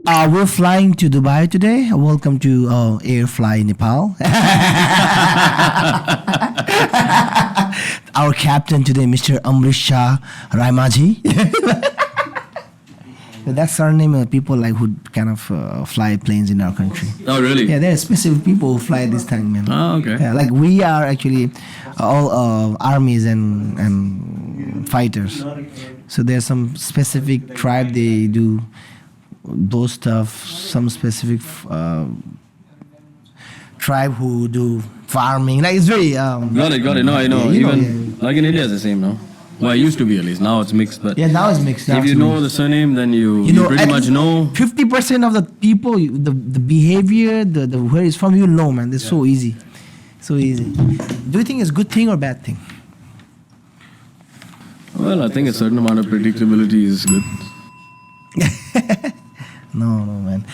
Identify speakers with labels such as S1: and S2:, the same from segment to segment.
S1: We're flying to Dubai today. Welcome to Airfly Nepal. Our captain today, Mr. Amrit Raimaji. That's surname of people like who kind of fly planes in our country.
S2: Oh, really?
S1: Yeah, there are specific people who fly this thing, man.
S2: Oh, okay.
S1: Yeah, like we are actually all armies and fighters. So there's some specific tribe they do those stuff. Some specific tribe who do farming. Like it's very.
S2: Got it. No, I know.
S1: Yeah,
S2: Even like in India, it's the same now. Well, it used to be at least. Now it's mixed. But
S1: yeah, now it's mixed.
S2: if you know the surname, then you pretty much know.
S1: 50% of the people, the behavior, the where it's from, you know, man. It's so easy. So easy. Do you think it's a good thing or bad thing?
S2: Well, I think a certain amount of predictability is good.
S1: No, man.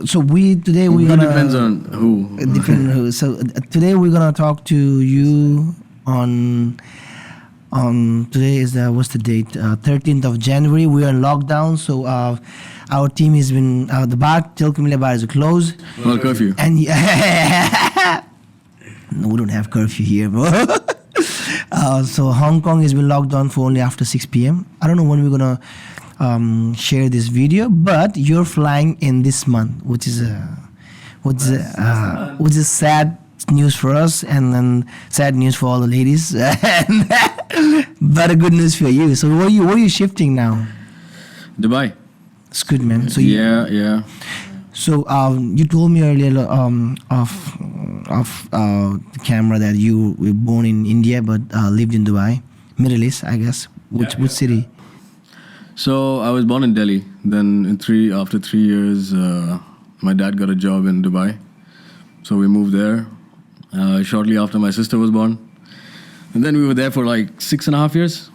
S1: So today we're
S2: It
S1: gonna.
S2: depends on who.
S1: Different who. So today we're gonna talk to you on today is what's the date? 13th of January. We are in lockdown, so our team has been the bar till Kumila bar is closed.
S2: Well, curfew.
S1: And no, we don't have curfew here, bro. So Hong Kong has been locked down for only after 6 p.m. I don't know when we're gonna share this video, but you're flying in this month, which is sad news for us, and then sad news for all the ladies, but a good news for you. So where you shifting now?
S2: Dubai.
S1: It's good, man. So
S2: Yeah.
S1: So you told me earlier off the camera that you were born in India but lived in Dubai, Middle East, I guess. Which city?
S2: So I was born in Delhi. Then after 3 years, my dad got a job in Dubai. So we moved there. Shortly after my sister was born. And then we were there for like 6.5 years.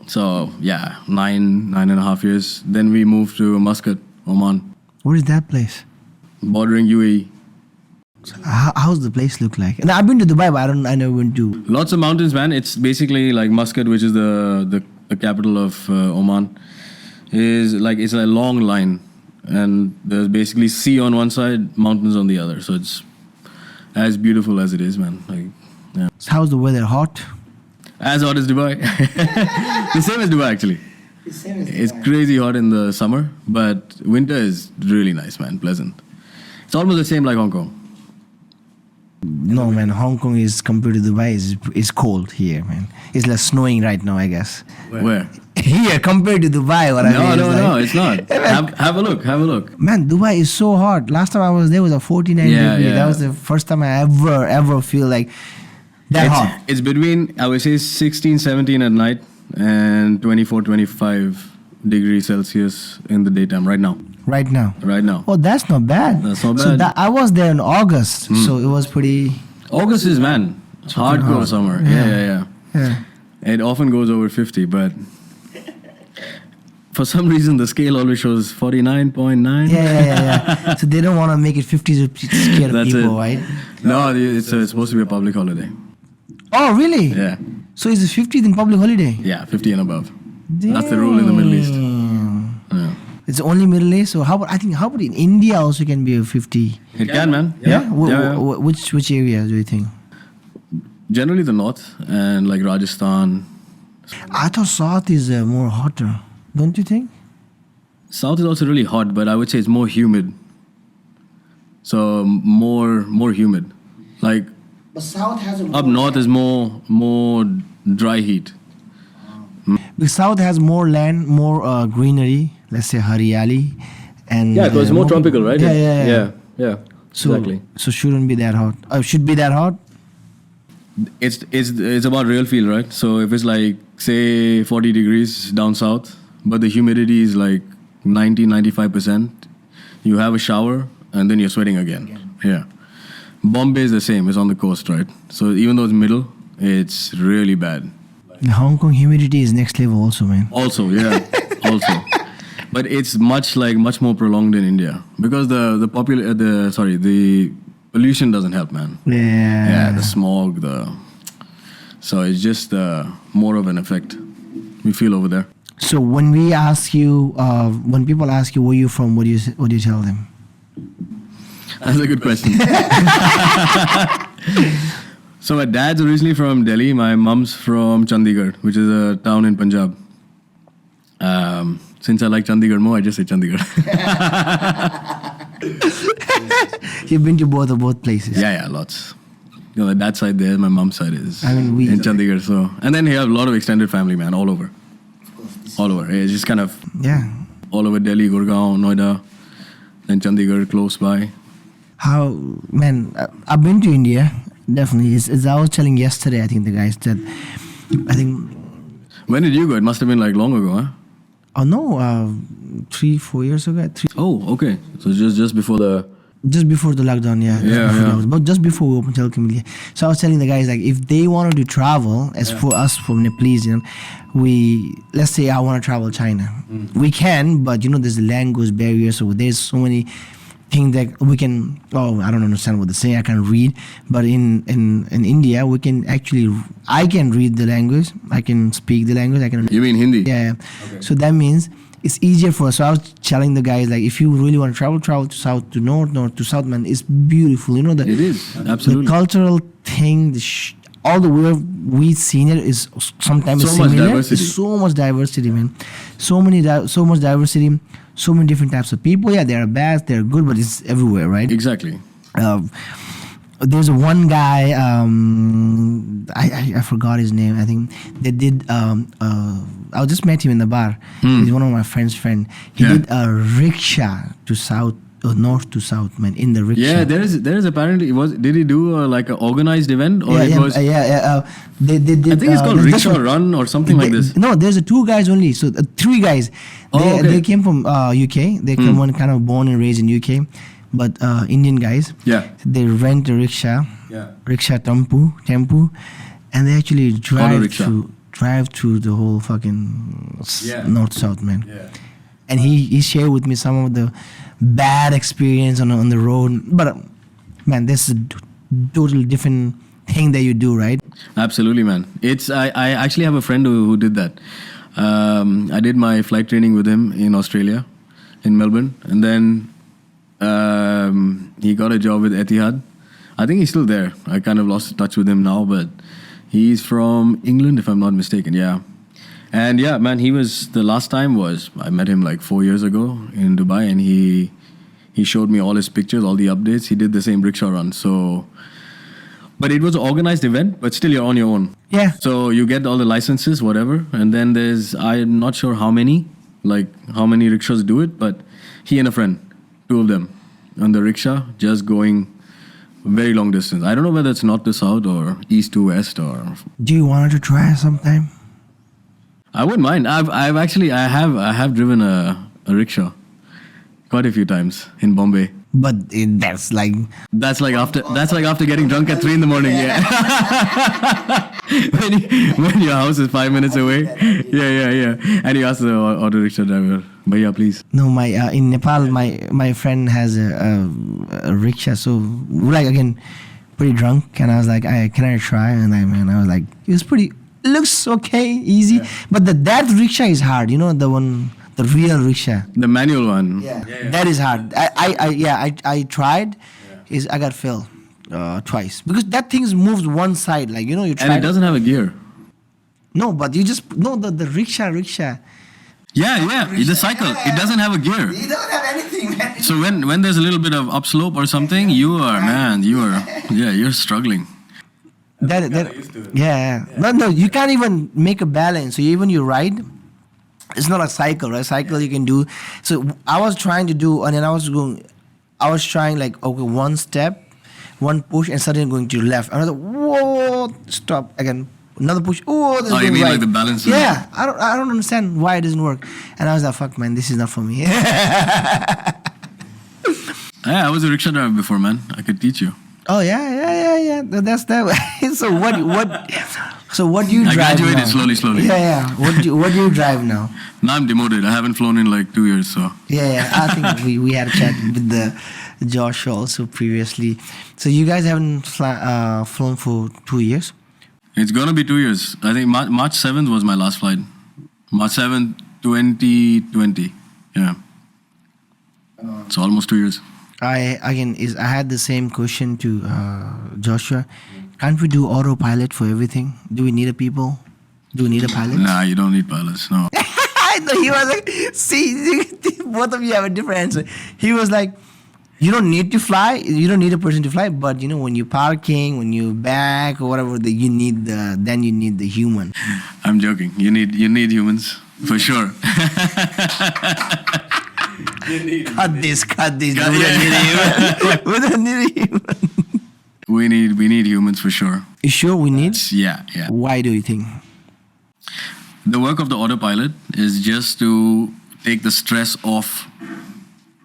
S2: So yeah, 9.5 years. Then we moved to Muscat, Oman.
S1: What is that place?
S2: Bordering UAE.
S1: How's the place look like? And I've been to Dubai, but I never went to.
S2: Lots of mountains, man. It's basically like Muscat, which is the capital of Oman. It's a long line. And there's basically sea on one side, mountains on the other. So it's as beautiful as it is, man. Yeah.
S1: So how's the weather? Hot?
S2: As hot as Dubai. The same as Dubai, actually. It's crazy hot in the summer, but winter is really nice, man. Pleasant. It's almost the same like Hong Kong.
S1: No, man. Hong Kong is compared to Dubai is cold here, man. It's like snowing right now, I guess.
S2: Where?
S1: Here compared to Dubai,
S2: No, it's not. Have a look.
S1: Man, Dubai is so hot. Last time I was there was a 49 degree.
S2: Yeah.
S1: That was the first time I ever feel like that hot.
S2: It's between, I would say, 16, 17 at night and 24, 25 degrees Celsius in the daytime right now.
S1: Right now. Oh, that's not bad.
S2: That's not
S1: So
S2: bad.
S1: I was there in August, so it was pretty.
S2: August is, man, hardcore summer. Yeah. It often goes over 50, but for some reason the scale always shows 49.9.
S1: Yeah. So they don't want to make it 50 to scare
S2: That's
S1: people,
S2: it.
S1: right?
S2: No, it's supposed to be a public holiday.
S1: Oh, really?
S2: Yeah.
S1: So is it 50th in public holiday?
S2: Yeah, 50 and above. That's the rule in the Middle East. Yeah.
S1: It's only Middle East. So how about in India also can be a 50?
S2: It can, man.
S1: Yeah.
S2: Yeah.
S1: Which area do you think?
S2: Generally the north and like Rajasthan.
S1: I thought south is more hotter. Don't you think?
S2: South is also really hot, but I would say it's more humid. So more humid. Like
S1: But south has
S2: up north is more dry heat.
S1: The south has more land, more greenery. Let's say Haryali, and
S2: Yeah, because it's more tropical, right?
S1: Yeah. So,
S2: exactly.
S1: So shouldn't be that hot. Should be that hot.
S2: It's about real feel, right? So if it's like say 40 degrees down south, but the humidity is like 90-95%, you have a shower and then you're sweating again. Yeah. Bombay is the same. It's on the coast, right? So even though it's middle, it's really bad.
S1: In Hong Kong, humidity is next level, also, man.
S2: Also. But it's much more prolonged in India because the pollution doesn't help, man.
S1: Yeah.
S2: The smog, so it's just more of an effect we feel over there.
S1: So when we ask you, when people ask you where you're from, what do you tell them?
S2: That's a good question. So my dad's originally from Delhi. My mom's from Chandigarh, which is a town in Punjab. Since I like Chandigarh more, I just say Chandigarh.
S1: You've been to both places.
S2: Yeah, lots. You know, that side there, my mom's side is in Chandigarh. So, and then you have a lot of extended family, man, all over. All over. It's just kind of all over Delhi, Gurgaon, Noida, then Chandigarh close by.
S1: I've been to India, definitely. As I was telling yesterday, I think the guys that, I think...
S2: When did you go? It must have been like long ago, huh?
S1: Oh, no, 3-4 years ago.
S2: Oh, okay. So just before the...
S1: Just before the lockdown, yeah. But just before we opened telecommunication. So I was telling the guys, like, if they wanted to travel, as for us from Nepalese, let's say I want to travel China. We can, but there's a language barrier, so there's so many things that we can, I don't understand what they're saying, I can read, but in India, we can actually, I can read the language, I can speak the language, I can...
S2: You mean Hindi?
S1: Yeah. Okay. So that means it's easier for us. So I was telling the guys, like, if you really want to travel to south, to north to south, man, it's beautiful. It
S2: is, absolutely.
S1: The cultural thing, all the way we've seen it is sometimes
S2: so
S1: similar.
S2: Much diversity.
S1: It's so much diversity, man. So much diversity, so many different types of people. Yeah, there are bad, they're good, but it's everywhere, right?
S2: Exactly.
S1: There's one guy, I forgot his name. I think they did, I just met him in the bar. He's one of my friend's friend. He did a rickshaw to south, north to south, man, in the rickshaw.
S2: Yeah, there is apparently, did he do like an organized event? Or
S1: They did,
S2: I think it's called Rickshaw Run or something like this.
S1: No, there's 2 guys only. So 3 guys. They came from UK. They came kind of born and raised in UK. But Indian guys, they rent a rickshaw, rickshaw tempo, and they actually drive through the whole fucking north-south, man. Yeah. And he shared with me some of the bad experience on the road. But man, this is a totally different thing that you do, right?
S2: Absolutely, man. I actually have a friend who did that. I did my flight training with him in Australia, in Melbourne, and then he got a job with Etihad. I think he's still there. I kind of lost touch with him now, but he's from England, if I'm not mistaken. Yeah. And yeah, man, the last time I met him like 4 years ago in Dubai, and he showed me all his pictures, all the updates. He did the same rickshaw run. So, but it was an organized event, but still you're on your own.
S1: Yeah.
S2: So you get all the licenses, whatever. And then I'm not sure how many rickshaws do it, but he and a friend, 2 of them on the rickshaw, just going very long distance. I don't know whether it's north to south or east to west or...
S1: Do you want to try sometime?
S2: I wouldn't mind. I have driven a rickshaw quite a few times in Bombay.
S1: But that's like
S2: after getting drunk at 3 in the morning. Yeah. when your house is 5 minutes away. Yeah. And you ask the auto rickshaw driver, "Bhaiya, please."
S1: No, in Nepal, my friend has a rickshaw. So like again, pretty drunk, and I was like, "Can I try?" And I was like, it was pretty. Looks okay, easy, but that rickshaw is hard. The one. The real rickshaw.
S2: The manual one.
S1: Yeah. That is hard. I tried. I got failed twice because that thing moves one side. Like you try.
S2: And it doesn't have a gear.
S1: No, but you just the rickshaw.
S2: Yeah. The cycle. It doesn't have a gear.
S1: It doesn't have anything, man.
S2: So when there's a little bit of upslope or something, you're struggling.
S1: Yeah. No, you can't even make a balance. So even you ride. It's not a cycle, right? Cycle you can do. So I was trying to do, and then I was trying like, okay, one step, one push, and suddenly going to the left. And I was like, whoa, stop again. Another push. Oh, this is
S2: you mean
S1: right.
S2: like the balance?
S1: Yeah, I don't understand why it doesn't work. And I was like, fuck, man, this is not for me.
S2: Yeah, I was a rickshaw driver before, man. I could teach you.
S1: Oh yeah. That's that. So what do you drive?
S2: I graduated
S1: now?
S2: slowly.
S1: Yeah. What do you drive now?
S2: Now I'm demoted. I haven't flown in like 2 years, so.
S1: Yeah. I think we had a chat with the Josh also previously. So you guys haven't flown for 2 years?
S2: It's gonna be 2 years. I think March 7th was my last flight. March 7th, 2020. Yeah. It's almost 2 years.
S1: I had the same question to Joshua. Can't we do autopilot for everything? Do we need a people? Do we need a pilot?
S2: Nah, you don't need pilots. No.
S1: I know he was like, see, both of you have a different answer. He was like, you don't need to fly. You don't need a person to fly. But you know, when you're parking, when you back or whatever, then you need the human.
S2: I'm joking. You need humans for sure.
S1: Cut this. We don't need a human. We don't need a human.
S2: We need humans for sure.
S1: You sure we need?
S2: Yeah.
S1: Why do you think?
S2: The work of the autopilot is just to take the stress off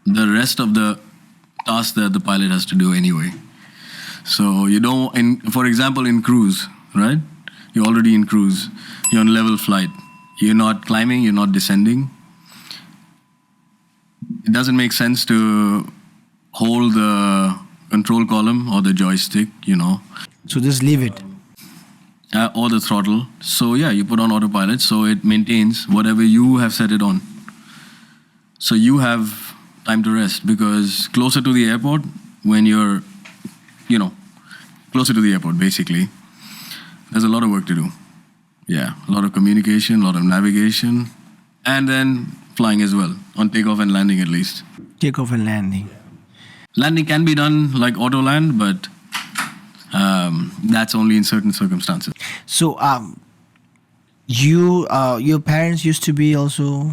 S2: the rest of the tasks that the pilot has to do anyway. So you don't, for example, in cruise, right? You're already in cruise. You're on level flight. You're not climbing, you're not descending. It doesn't make sense to hold the control column or the joystick,
S1: So just leave it.
S2: Or the throttle. So yeah, you put on autopilot so it maintains whatever you have set it on. So you have time to rest, because closer to the airport, when you're, closer to the airport basically, there's a lot of work to do. Yeah, a lot of communication, a lot of navigation, and then flying as well, on takeoff and landing at least.
S1: Takeoff and landing.
S2: Landing can be done like auto land, but that's only in certain circumstances.
S1: So, your parents used to be also.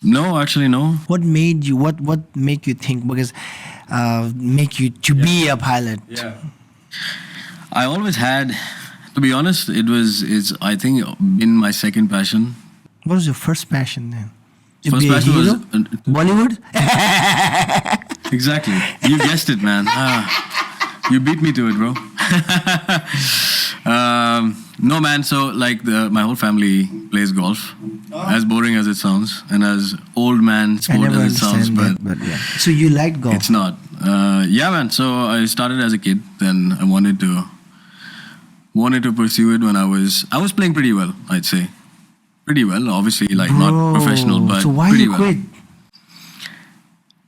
S2: No, actually, no.
S1: What made you? What make you think? Because make you to be a pilot?
S2: Yeah. I always had. To be honest, it's I think been my second passion.
S1: What was your first passion then? To
S2: First
S1: be a
S2: passion
S1: hero?
S2: was
S1: Bollywood?
S2: exactly. You guessed it, man. You beat me to it, bro. No, man. So like my whole family plays golf. As boring as it sounds, and as old man
S1: I
S2: sport
S1: never
S2: as it sounds,
S1: understand that, but yeah. So you like golf?
S2: it's not. Yeah, man. So I started as a kid. Then I wanted to pursue it when I was playing pretty well, I'd say. Pretty well, obviously, like not professional, but
S1: so why
S2: pretty
S1: you
S2: well.
S1: quit?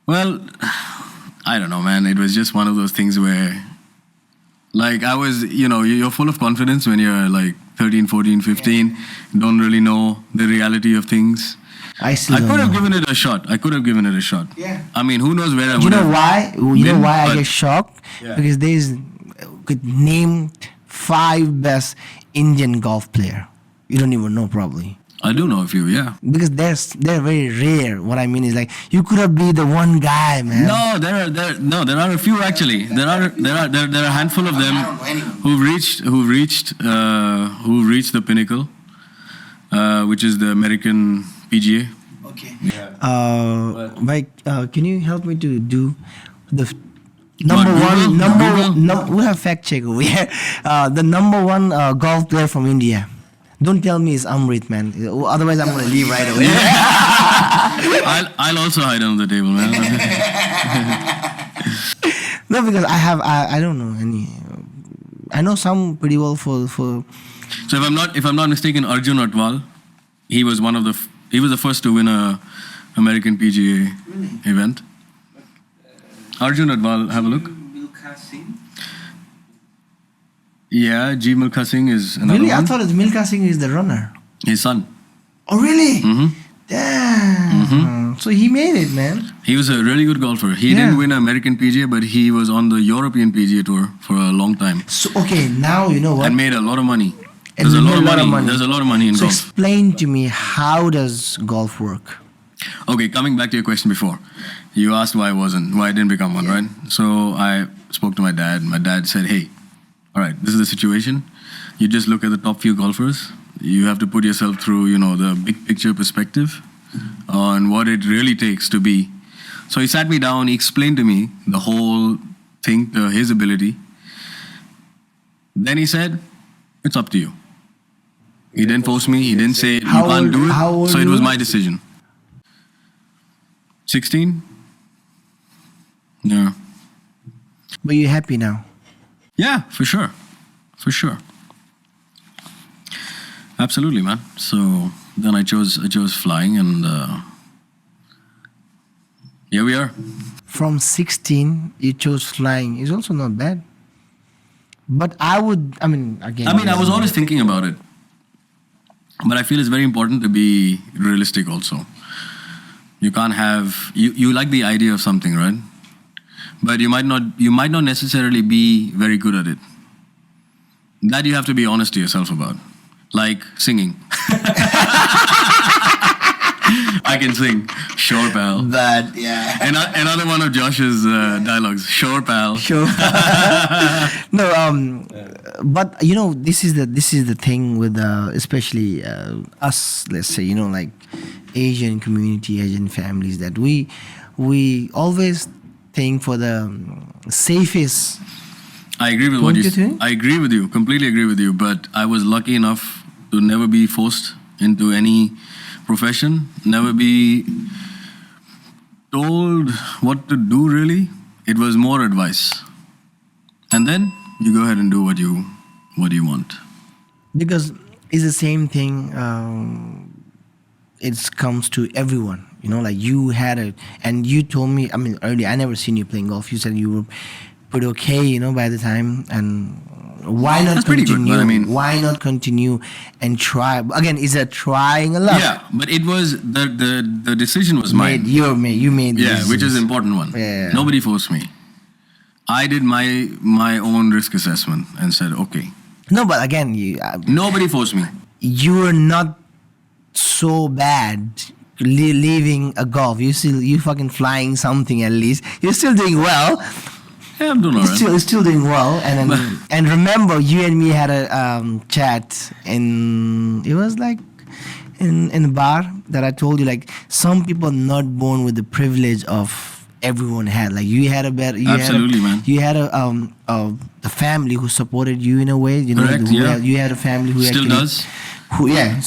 S2: Well, I don't know, man. It was just one of those things where, like, I was, you're full of confidence when you're like 13, 14, 15, don't really know the reality of things.
S1: I still
S2: I
S1: don't
S2: could have
S1: know.
S2: given it a shot.
S1: Yeah.
S2: I mean, who knows where I would
S1: You know
S2: have
S1: why? You know
S2: been,
S1: why I
S2: but-
S1: get shocked?
S2: Yeah.
S1: Because could name 5 best Indian golf player. You don't even know probably.
S2: I do know a few, yeah.
S1: Because they're very rare. What I mean is like you could have been the one guy, man.
S2: No, there are a few actually. There are a handful of them who've reached the pinnacle, which is the American PGA.
S1: Okay. Mike, can you help me to do the number
S2: Google?
S1: one? We have fact check over here. The number one golf player from India. Don't tell me it's Amrit, man. Otherwise, I'm gonna leave right away.
S2: I'll also hide under the table, man.
S1: No, because I don't know any. I know some pretty well for.
S2: So if I'm not mistaken, Arjun Atwal, he was the first to win a American PGA event. Arjun Atwal, have a look. Yeah, G. Milkha Singh is another
S1: Really,
S2: one.
S1: I thought Milkha Singh is the runner.
S2: His son.
S1: Oh, really?
S2: Mm-hmm.
S1: Damn. So he made it, man.
S2: He was a really good golfer. He didn't win an American PGA, but he was on the European PGA Tour for a long time
S1: So okay, now you know what.
S2: and made a lot of money.
S1: And
S2: There's a
S1: you
S2: lot
S1: made
S2: of money. There's a lot of money in
S1: So
S2: golf.
S1: explain to me, how does golf work?
S2: Okay, coming back to your question before, you asked why I didn't become one, right? So I spoke to my dad. My dad said, "Hey, all right, this is the situation. You just look at the top few golfers. You have to put yourself through, the big picture perspective on what it really takes to be." So he sat me down. He explained to me the whole thing, his ability. Then he said, "It's up to you." He didn't force me. He didn't say, "You
S1: How
S2: can't
S1: old-
S2: do it."
S1: how old
S2: So it
S1: you
S2: was
S1: were?
S2: my decision. 16? Yeah.
S1: But you're happy now.
S2: Yeah, for sure. For sure. Absolutely, man. So then I chose flying, and here we are.
S1: From 16, you chose flying. It's also not bad. But I mean, again.
S2: I was always thinking about it, but I feel it's very important to be realistic also. You can't have you like the idea of something, right? But you might not necessarily be very good at it. That you have to be honest to yourself about. Like singing. I can sing. Sure, pal.
S1: But yeah.
S2: Another one of Josh's dialogues. Sure, pal.
S1: Sure. No, but this is the thing with especially us, let's say, like Asian community, Asian families, that we always think for the safest.
S2: I agree with what you say. I agree with you. Completely agree with you. But I was lucky enough to never be forced into any profession, never be told what to do, really. It was more advice. And then you go ahead and do what you want.
S1: Because it's the same thing, it comes to everyone. Like you had it, and you told me, earlier, I never seen you playing golf. You said you were pretty okay, by the time, and why not
S2: That's
S1: continue?
S2: pretty good, but
S1: why not continue and try? Again, is it trying a lot?
S2: Yeah, but it was the decision was mine.
S1: You made.
S2: Yeah, which is an important one.
S1: Yeah.
S2: Nobody forced me. I did my own risk assessment and said, okay.
S1: No, but again,
S2: Nobody forced me.
S1: You were not so bad leaving a golf. You fucking flying something at least. You're still doing well.
S2: Yeah, I'm doing alright.
S1: Still doing well. And then, and remember, you and me had a chat it was like in a bar that I told you, like, some people not born with the privilege of everyone had. Like you had man. You had a family who supported you in a way.
S2: Correct,
S1: You had a family who
S2: still
S1: actually
S2: does.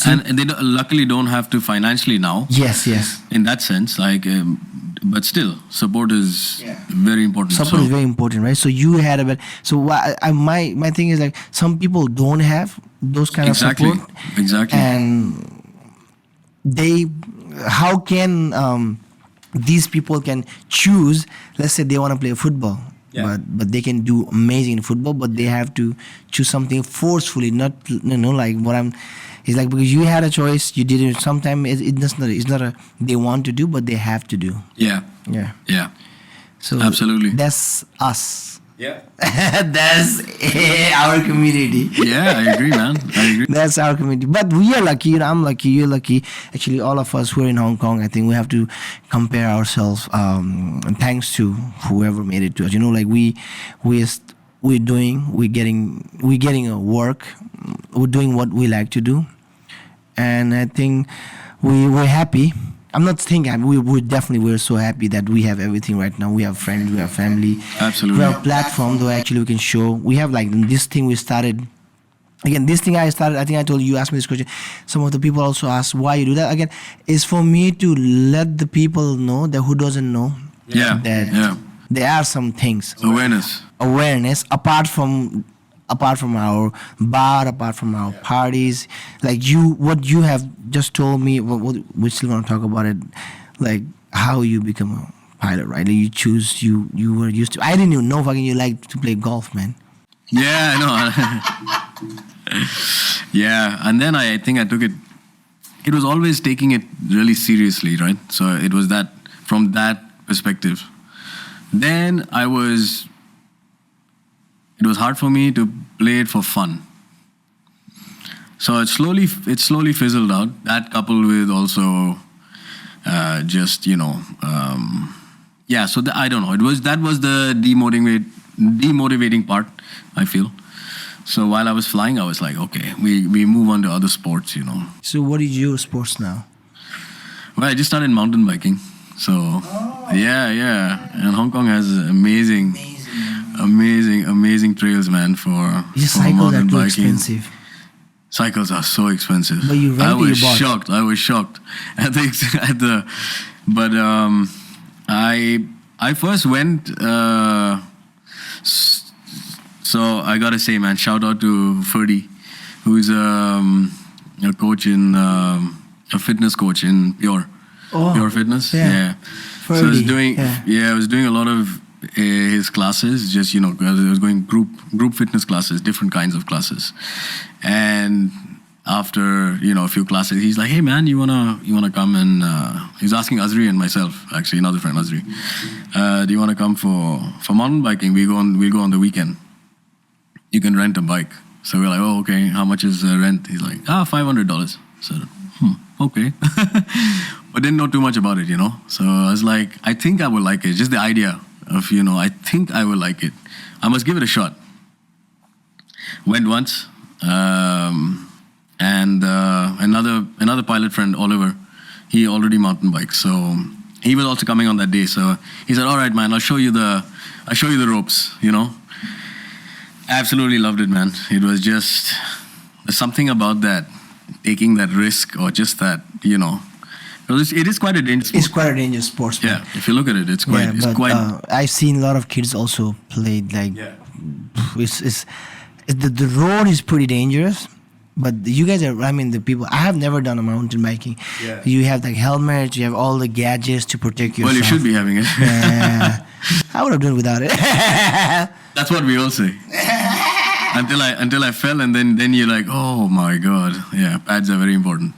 S2: And they luckily don't have to financially now.
S1: Yes.
S2: In that sense, like, but still, support is very important.
S1: Support is very important, right? So you had so my thing is, like, some people don't have those kind of support.
S2: Exactly.
S1: And how can these people can choose? Let's say they want to play football. Yeah. But they can do amazing in football, but they have to choose something forcefully, not like what I'm. It's like, because you had a choice, you did it. Sometimes it's not a they want to do, but they have to do.
S2: Yeah. So absolutely,
S1: that's us.
S2: Yeah.
S1: That's our community.
S2: Yeah, I agree, man. I agree.
S1: That's our community. But we are lucky. I'm lucky. You're lucky. Actually, all of us who are in Hong Kong, I think we have to compare ourselves. And thanks to whoever made it to us. Like we're getting a work. We're doing what we like to do, and I think we're happy. I'm not thinking we're so happy that we have everything right now. We have friends, we have family.
S2: Absolutely.
S1: We have a platform though actually we can show. We have like this thing we started. Again, this thing I started, I think I told you asked me this question. Some of the people also ask why you do that. Again, is for me to let the people know that who doesn't know that there are some things. Awareness apart from our bar, apart from our parties, like what you have just told me. We're still gonna talk about it, like how you become a pilot, right? Like you were used to. I didn't even know fucking you liked to play golf, man.
S2: Yeah, I know. Yeah, and then I think I took it. It was always taking it really seriously, right? So it was that from that perspective. Then it was hard for me to play it for fun. So it slowly fizzled out. That coupled with also just So I don't know. That was the demotivating part, I feel. So while I was flying, I was like, okay, we move on to other sports,
S1: So what is your sports now?
S2: Well, I just started mountain biking. So yeah, and Hong Kong has amazing trails, man, for
S1: cycles
S2: mountain
S1: are too
S2: biking.
S1: expensive.
S2: Cycles are so expensive.
S1: But you
S2: I was shocked at the but I first went so I gotta say, man, shout out to Ferdy, who's a coach in a fitness coach in Pure Fitness.
S1: yeah.
S2: So I was
S1: Ferdy,
S2: doing
S1: yeah.
S2: I was doing a lot of his classes. Just because I was going group fitness classes, different kinds of classes, and after a few classes, he's like, "Hey man, you wanna come and?" He's asking Azri and myself, actually another friend Azri, "Do you wanna come for mountain biking? We'll go on the weekend. You can rent a bike." So we're like, "Oh, okay. How much is rent?" He's like, $500. So, okay. But didn't know too much about it, So I was like, I think I would like it. Just the idea of, I think I will like it. I must give it a shot. Went once. And another pilot friend, Oliver, he already mountain bikes. So he was also coming on that day. So he said, "All right, man, I'll show you the ropes, Absolutely loved it, man. It was just there's something about that, taking that risk or just that, It is quite a dangerous sport.
S1: It's quite a dangerous sport.
S2: Yeah, if you look at it, it's quite.
S1: I've seen a lot of kids also play like. The road is pretty dangerous, but you guys are. I mean, the people. I have never done a mountain biking.
S2: Yeah.
S1: You have like helmets. You have all the gadgets to protect yourself.
S2: Well, you should be having it.
S1: Yeah. I would have done without it.
S2: That's what we all say. Until I fell, and then you're like, oh my god, yeah, pads are very important.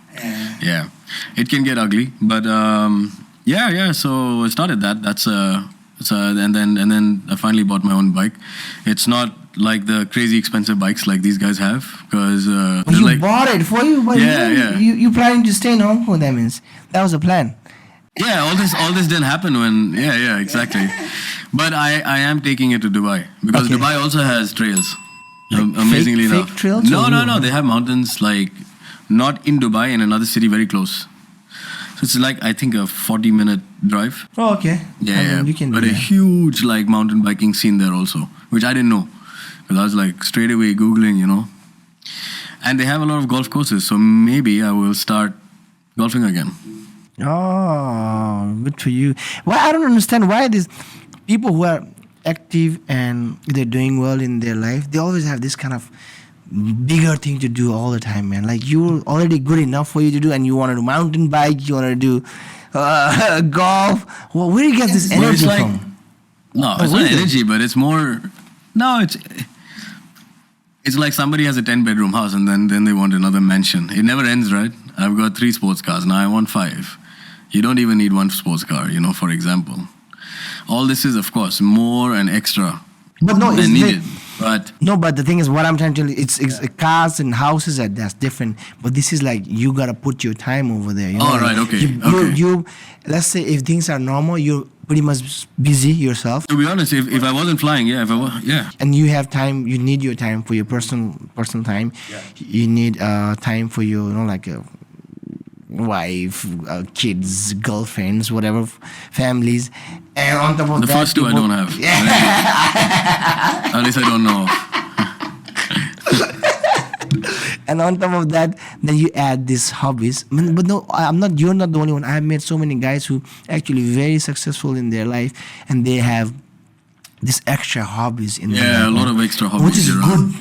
S2: Yeah, it can get ugly, but yeah. So I started that. And then I finally bought my own bike. It's not like the crazy expensive bikes like these guys have, because
S1: you bought it for you, but you planning to stay in Hong Kong. That means that was a plan.
S2: Yeah, all this didn't happen when. Yeah, exactly. But I am taking it to Dubai because Dubai also has trails. Amazingly enough.
S1: Fake trails?
S2: No. They have mountains like not in Dubai, in another city very close. So it's like I think a 40-minute drive.
S1: Oh, okay.
S2: Yeah.
S1: You can
S2: but
S1: do
S2: a
S1: that.
S2: huge like mountain biking scene there also, which I didn't know, because I was like straight away googling, And they have a lot of golf courses, so maybe I will start golfing again.
S1: Oh, good for you. Why I don't understand why these people who are active and they're doing well in their life, they always have this kind of bigger thing to do all the time, man. Like you're already good enough for you to do, and you want to do mountain bike, you want to do golf. Well, where do you get this energy from?
S2: No, it's not energy, but it's more. No, it's like somebody has a 10-bedroom house and then they want another mansion. It never ends, right? I've got 3 sports cars, now I want 5. You don't even need 1 sports car, for example. All this is, of course, more and extra than needed. But
S1: the thing is, what I'm trying to tell you, it's cars and houses that's different. But this is like you gotta put your time over there.
S2: Right, okay.
S1: You let's say if things are normal, you're pretty much busy yourself.
S2: To be honest, if I wasn't flying,
S1: And you have time. You need your time for your personal time.
S2: Yeah.
S1: You need time for your like a wife, kids, girlfriends, whatever, families, and on top of
S2: the
S1: that,
S2: first 2 I don't have. At least I don't know.
S1: And on top of that, then you add these hobbies. But no, you're not the only one. I've met so many guys who actually very successful in their life, and they have this extra hobbies in their life.
S2: Yeah, a lot of extra hobbies.
S1: Which is good.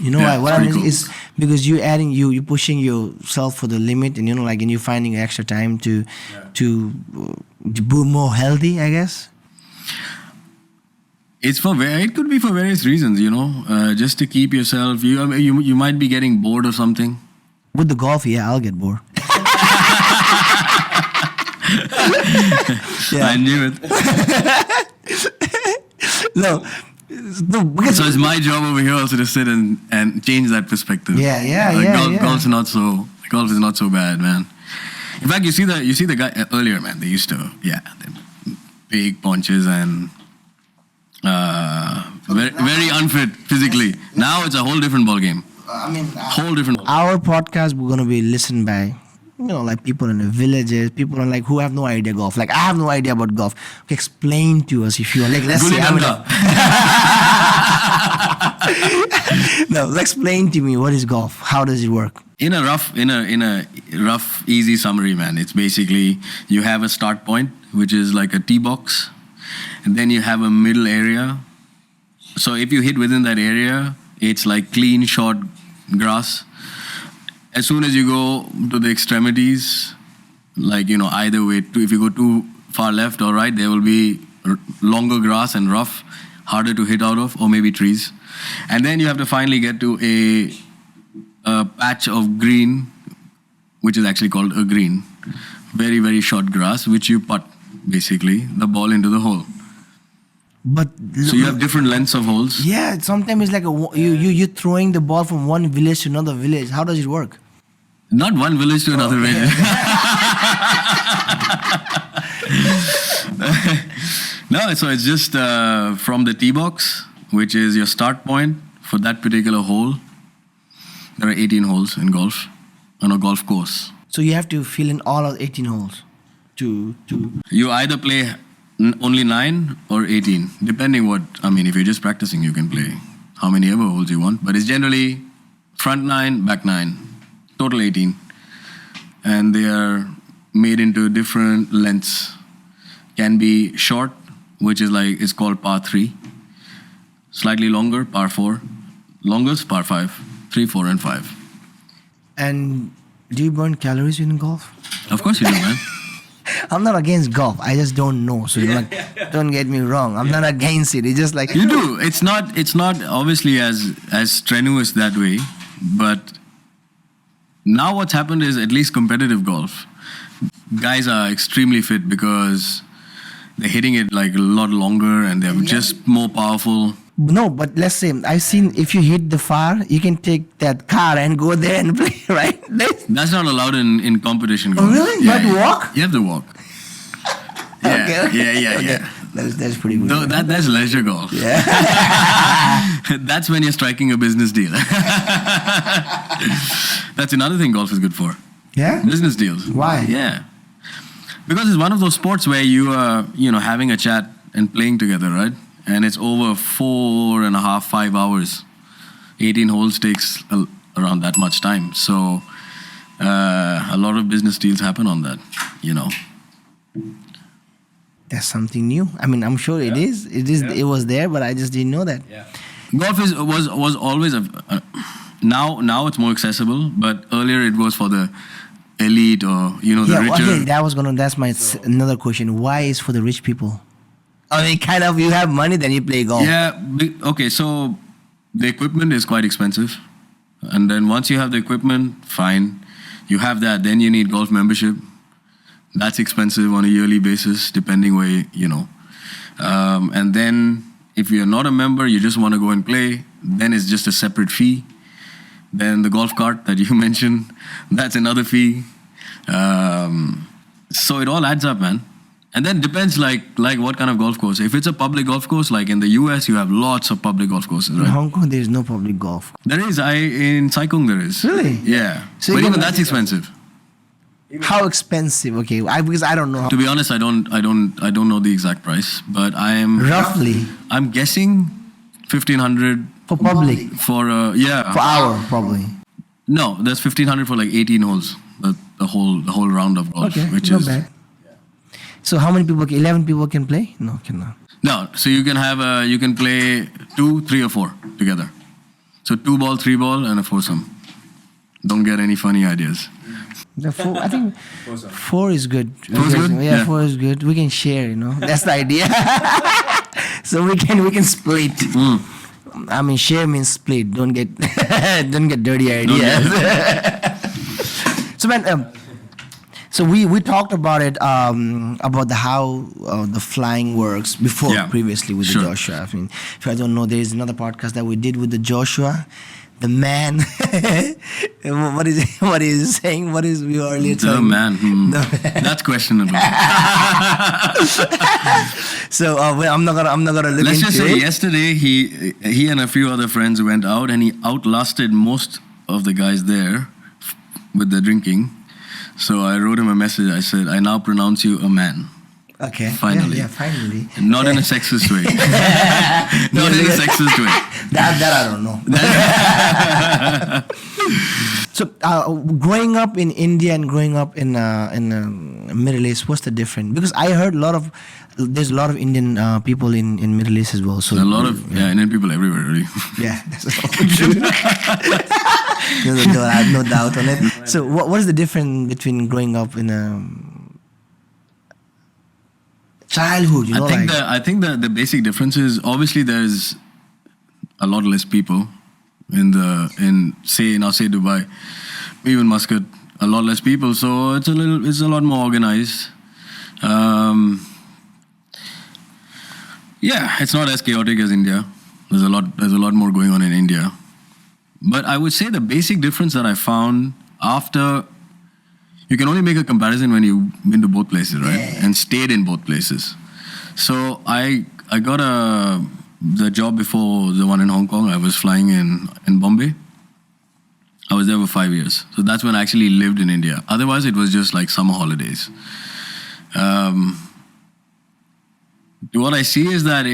S1: What I mean
S2: cool.
S1: is because you're adding, you're pushing yourself for the limit, and and you're finding extra time to be more healthy, I guess.
S2: It could be for various reasons, just to keep yourself. You might be getting bored or something.
S1: With the golf, I'll get bored.
S2: I knew it.
S1: No, because
S2: So it's my job over here also to sit and change that perspective. Golf is not so bad, man. In fact, you see the guy earlier, man. They used to, they big punches and very unfit physically. Now it's a whole different ball game. Whole different.
S1: Our podcast we're gonna be listened by, like people in the villages, people like who have no idea golf. Like I have no idea about golf. Okay, explain to us if you are like. Let's say No, explain to me what is golf. How does it work?
S2: In a rough, easy summary, man, it's basically you have a start point, which is like a tee box, and then you have a middle area. So if you hit within that area, it's like clean, short grass. As soon as you go to the extremities, like, either way. If you go too far left or right, there will be longer grass and rough, harder to hit out of, or maybe trees. And then you have to finally get to a patch of green, which is actually called a green. Very, very short grass, which you putt, basically, the ball into the hole.
S1: But
S2: So you have different lengths of holes.
S1: yeah, sometimes it's like you throwing the ball from one village to another village. How does it work?
S2: Not one village to another village. No, so it's just from the tee box, which is your start point for that particular hole. There are 18 holes in golf on a golf course.
S1: So you have to fill in all of 18 holes to
S2: You either play only 9 or 18, depending if you're just practicing, you can play how many ever holes you want. But it's generally front 9, back 9, total 18. And they are made into different lengths. Can be short, which is it's called par 3. Slightly longer, par 4. Longest, par 5. 3, 4, and 5.
S1: And do you burn calories in golf?
S2: Of course you do, man.
S1: I'm not against golf. I just don't know. So don't get me wrong. I'm not against it. It's just like
S2: You do. It's not obviously as strenuous that way, but now what's happened is at least competitive golf. Guys are extremely fit because they're hitting it a lot longer and they're just more powerful.
S1: No, but let's say I've seen if you hit the far, you can take that car and go there and play, right?
S2: That's not allowed in competition golf.
S1: Oh, really? You have to walk?
S2: You have to walk. Yeah,
S1: Okay.
S2: yeah.
S1: That's pretty good.
S2: No, that's leisure golf.
S1: Yeah.
S2: That's when you're striking a business deal. That's another thing golf is good for.
S1: Yeah?
S2: Business deals.
S1: Why?
S2: Yeah. Because it's one of those sports where you are, having a chat and playing together, right? And it's over 4.5, 5 hours. 18 holes takes around that much time. So a lot of business deals happen on that,
S1: That's something new. I mean, I'm sure it is. It was there, but I just didn't know that.
S3: Yeah.
S2: Golf was always now it's more accessible, but earlier it was for the elite or the richer.
S1: Okay, that's my another question. Why is for the rich people? I mean, kind of, you have money, then you play golf.
S2: Yeah. Okay. So the equipment is quite expensive, and then once you have the equipment, fine, you have that. Then you need golf membership. That's expensive on a yearly basis, depending where and then if you're not a member, you just want to go and play, then it's just a separate fee. Then the golf cart that you mentioned, that's another fee. So it all adds up, man. And then depends like what kind of golf course. If it's a public golf course, like in the US, you have lots of public golf courses,
S1: In
S2: right?
S1: Hong Kong, there's no public golf.
S2: There is. In Sai Kung there is.
S1: Really?
S2: Yeah.
S1: So
S2: But
S1: you
S2: even
S1: can-
S2: that's expensive.
S1: How expensive? Okay, because I don't know.
S2: To be honest, I don't know the exact price, but
S1: Roughly
S2: I'm guessing 1,500
S1: for public
S2: for
S1: for hour probably.
S2: No, there's 1,500 for 18 holes. The whole round of golf,
S1: Okay,
S2: which
S1: not
S2: is
S1: bad. So how many people? 11 people can play? No, cannot.
S2: no. So you can play 2, 3, or 4 together. So 2 ball, 3 ball, and a foursome. Don't get any funny ideas.
S1: The 4, I think
S3: Awesome.
S1: 4 is good.
S2: 4 is good?
S1: Yeah,
S2: Yeah.
S1: 4 is good. We can share, That's the idea. So we can split. I mean, share means split. Don't get dirty ideas. So man, so we talked about it about how the flying works before
S2: Yeah.
S1: previously with
S2: Sure.
S1: the Joshua. I mean, if you don't know, there is another podcast that we did with the Joshua. The man, what is he saying? What is we earlier
S2: The
S1: talking-
S2: man. That's questionable.
S1: So I'm not gonna look
S2: Let's
S1: into
S2: just say
S1: it.
S2: yesterday he and a few other friends went out and he outlasted most of the guys there with the drinking. So I wrote him a message. I said, I now pronounce you a man.
S1: Okay.
S2: Finally.
S1: Yeah, finally.
S2: Not in a sexist way. Not in a sexist way.
S1: That I don't know. So growing up in India and growing up in Middle East, what's the difference? Because I heard there's a lot of Indian people in Middle East as well. So
S2: A lot of Indian people everywhere, really.
S1: yeah, that's also true. I have no doubt on it. So what is the difference between growing up in childhood,
S2: I think the basic difference is obviously there's a lot less people say Dubai, even Muscat, a lot less people, so it's a lot more organized. It's not as chaotic as India. There's a lot more going on in India. But I would say the basic difference that I found after, you can only make a comparison when you've been to both places, right? Yeah. And stayed in both places. So I got the job before the one in Hong Kong. I was flying in Bombay. I was there for 5 years. So that's when I actually lived in India. Otherwise, it was just like summer holidays. What I see is that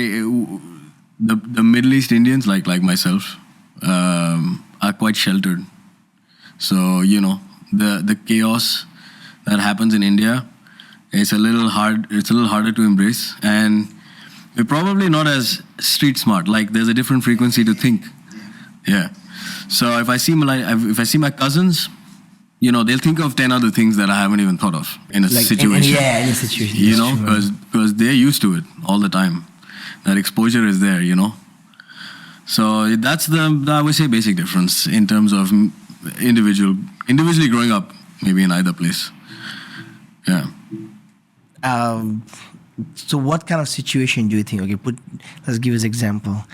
S2: the Middle East Indians, like myself, are quite sheltered. So, the chaos that happens in India, it's a little harder to embrace. And we're probably not as street smart. Like, there's a different frequency to think. Yeah. So if I see my cousins, they'll think of 10 other things that I haven't even thought of in a situation.
S1: In a situation.
S2: Because they're used to it all the time. That exposure is there, So that's I would say, basic difference in terms of individually growing up, maybe in either place. Yeah.
S1: So what kind of situation do you think? Okay, let's give us an example.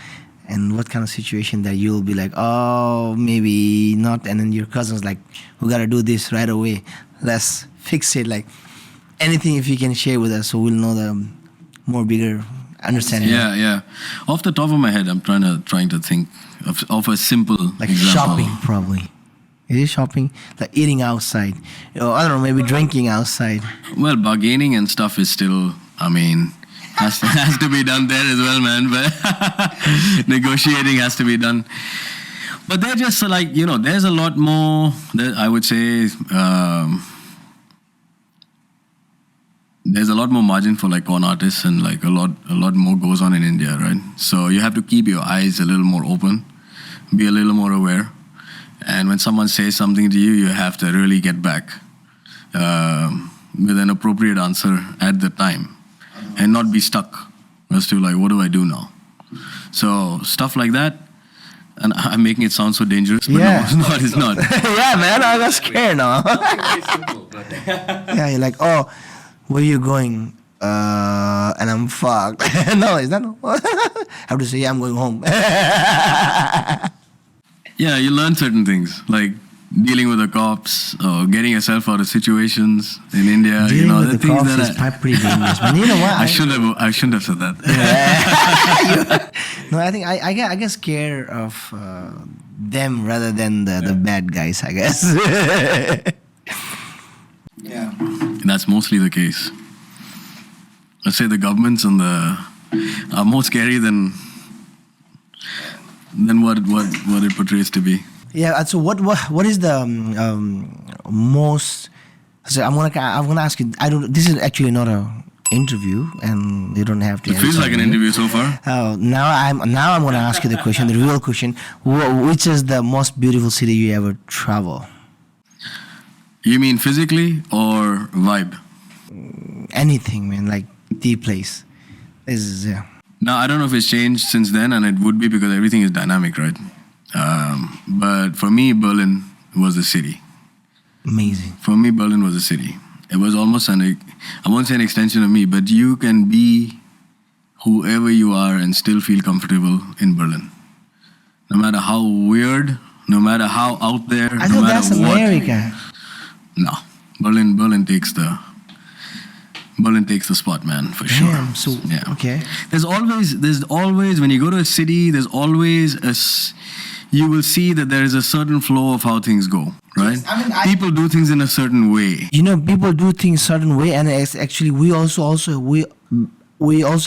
S1: And what kind of situation that you'll be like, oh, maybe not, and then your cousin's like, we gotta do this right away. Let's fix it. Like anything, if you can share with us, so we'll know the more bigger understanding.
S2: Yeah. Off the top of my head, I'm trying to think of a simple
S1: like
S2: example.
S1: Shopping, probably. Is it shopping? Like eating outside? I don't know, maybe drinking outside.
S2: Well, bargaining and stuff is still, has to be done there as well, man. But negotiating has to be done. But they're just like, there's a lot more, I would say, there's a lot more margin for like con artists, and like a lot more goes on in India, right? So you have to keep your eyes a little more open, be a little more aware. And when someone says something to you, you have to really get back with an appropriate answer at the time. And not be stuck as to like, what do I do now? So stuff like that. And I'm making it sound so dangerous, but no, it's not.
S1: Yeah, man, I got scared now. Yeah, you're like, oh, where you going? And I'm fucked. No, is that no? I have to say, yeah, I'm going home.
S2: Yeah, you learn certain things, like dealing with the cops or getting yourself out of situations in India.
S1: Dealing with
S2: the
S1: the
S2: things
S1: cops is pretty dangerous. But you know what?
S2: I shouldn't have said that.
S1: Yeah. No, I think I get scared of them rather than the bad guys, I guess.
S2: Yeah. That's mostly the case. I'd say the governments are more scary than what it portrays to be.
S1: Yeah. So what is the most? So I'm gonna ask you. This is actually not a interview, and you don't have to.
S2: It feels like an interview so far.
S1: Now I'm gonna ask you the question, the real question. Which is the most beautiful city you ever travel?
S2: You mean physically or vibe?
S1: Anything, man. Like the place. Yeah.
S2: Now, I don't know if it's changed since then, and it would be because everything is dynamic, right? But for me, Berlin was the city.
S1: Amazing.
S2: For me, Berlin was a city. It was almost I won't say an extension of me, but you can be whoever you are and still feel comfortable in Berlin. No matter how weird, no matter how out there,
S1: I
S2: no
S1: thought
S2: matter
S1: that's
S2: what.
S1: America.
S2: No. Berlin takes the spot, man, for sure.
S1: Damn, so,
S2: yeah.
S1: Okay.
S2: There's always, when you go to a city, there's always you will see that there is a certain flow of how things go, right?
S1: Yes,
S2: people do things in a certain way.
S1: People do things certain way, and it's actually we also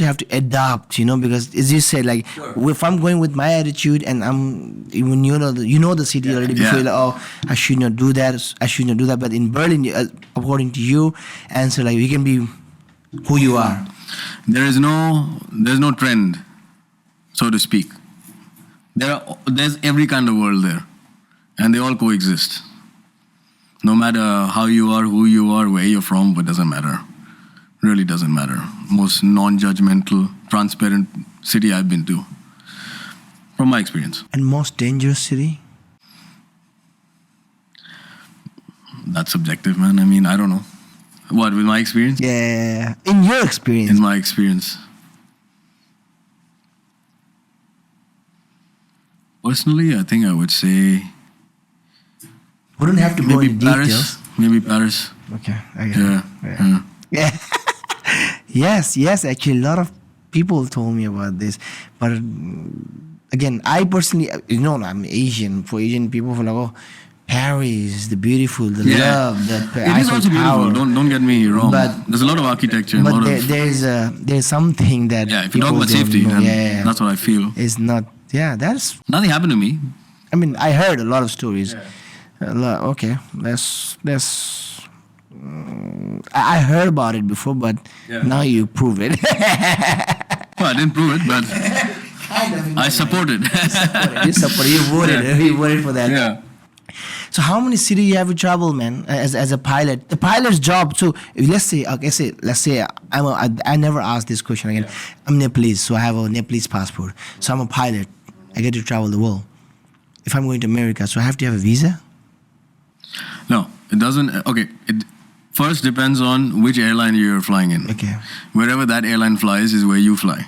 S1: have to adapt, because as you said, like if I'm going with my attitude and I'm even the city already before, you're like, oh, I should not do that. But in Berlin, according to you, answer like you can be who you are.
S2: There's no trend, so to speak. There's every kind of world there, and they all coexist. No matter how you are, who you are, where you're from, it doesn't matter. Really doesn't matter. Most non-judgmental, transparent city I've been to, from my experience.
S1: And most dangerous city?
S2: That's subjective, man. I mean, I don't know. What, with my experience?
S1: Yeah, in your experience.
S2: In my experience. Personally, I think I would say
S1: Wouldn't have to go
S2: maybe
S1: into
S2: Paris.
S1: details.
S2: Maybe Paris.
S1: Okay, I get
S2: Yeah.
S1: it.
S2: Yeah.
S1: Yeah. Yes. Actually, a lot of people told me about this, but again, I personally, I'm Asian. For Asian people, for like, oh, Paris, the beautiful, the love, the
S2: It is
S1: Eiffel
S2: also
S1: Tower.
S2: beautiful. Don't get me wrong.
S1: But-
S2: There's a lot of architecture. And a
S1: But
S2: lot of,
S1: there's something that
S2: if you
S1: people
S2: talk about
S1: don't
S2: safety,
S1: know.
S2: then that's what I feel.
S1: It's not. Yeah, that's.
S2: Nothing happened to me.
S1: I mean, I heard a lot of stories. Okay, I heard about it before, but now you prove it.
S2: Well, I didn't prove it, but
S1: Kind of.
S2: I support it.
S1: You support. You voted. You voted for that.
S2: Yeah.
S1: So how many cities you have to travel, man, as a pilot? The pilot's job. So if let's say I never asked this question again. I'm Nepalese, so I have a Nepalese passport. So I'm a pilot. I get to travel the world. If I'm going to America, so I have to have a visa.
S2: No, it doesn't. Okay, it first depends on which airline you're flying in.
S1: Okay.
S2: Wherever that airline flies is where you fly,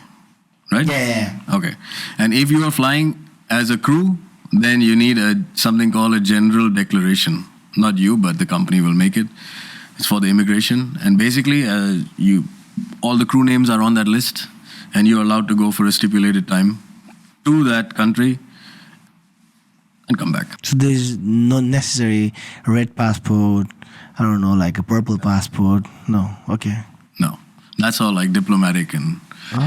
S2: right?
S1: Yeah.
S2: Okay, and if you are flying as a crew, then you need something called a general declaration. Not you, but the company will make it. It's for the immigration, and basically, all the crew names are on that list, and you're allowed to go for a stipulated time to that country and come back.
S1: So there's no necessary red passport. I don't know, like a purple passport. No. Okay.
S2: No, that's all like diplomatic and
S1: Oh,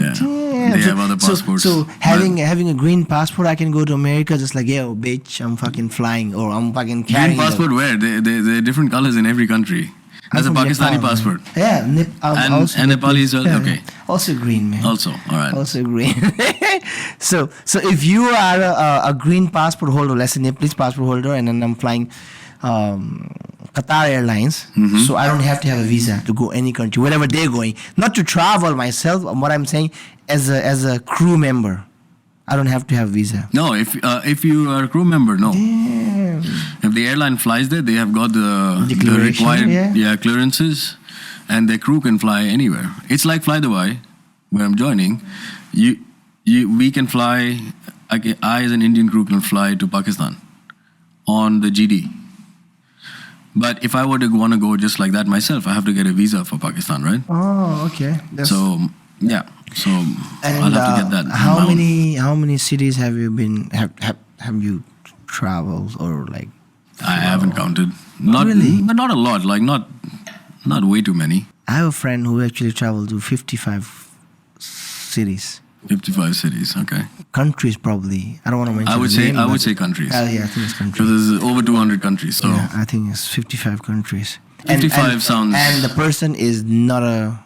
S2: yeah.
S1: damn.
S2: They have other passports.
S1: So
S2: But-
S1: having a green passport, I can go to America just like, yo, bitch, I'm fucking flying or I'm fucking carrying.
S2: green passport where? They're different colors in every country. There's a
S1: I'm from
S2: Pakistani
S1: Nepal, man.
S2: passport.
S1: Yeah,
S2: And
S1: also
S2: Nepali as well?
S1: yeah,
S2: Okay.
S1: Also green, man.
S2: Also, all right.
S1: Also green. so if you are a green passport holder, let's say Nepalese passport holder, and then I'm flying Qatar Airlines,
S2: Mm-hmm.
S1: so I don't have to have a visa to go any country, wherever they're going. Not to travel myself. What I'm saying, as a crew member, I don't have to have visa.
S2: No, if you are a crew member, no.
S1: Damn.
S2: If the airline flies there, they have got the
S1: Declaration,
S2: required
S1: yeah.
S2: clearances, and their crew can fly anywhere. It's like Fly Dubai, where I'm joining. We can fly. I as an Indian crew can fly to Pakistan on the GD. But if I were to want to go just like that myself, I have to get a visa for Pakistan, right?
S1: Oh, okay. That's,
S2: So yeah, so
S1: and,
S2: I'll have to get that.
S1: How
S2: on my own.
S1: many cities have you been have you traveled or like?
S2: I haven't counted. Not
S1: Really?
S2: but not a lot. Like not way too many.
S1: I have a friend who actually traveled to 55 cities,
S2: 55 cities. Okay.
S1: countries probably. I don't want to mention.
S2: I would
S1: the
S2: say
S1: name,
S2: I would
S1: but-
S2: say countries.
S1: Yeah, I think it's countries.
S2: Because there's over 200 countries. So
S1: Yeah, I think it's 55 countries.
S2: 55 sounds-
S1: And the person is not a.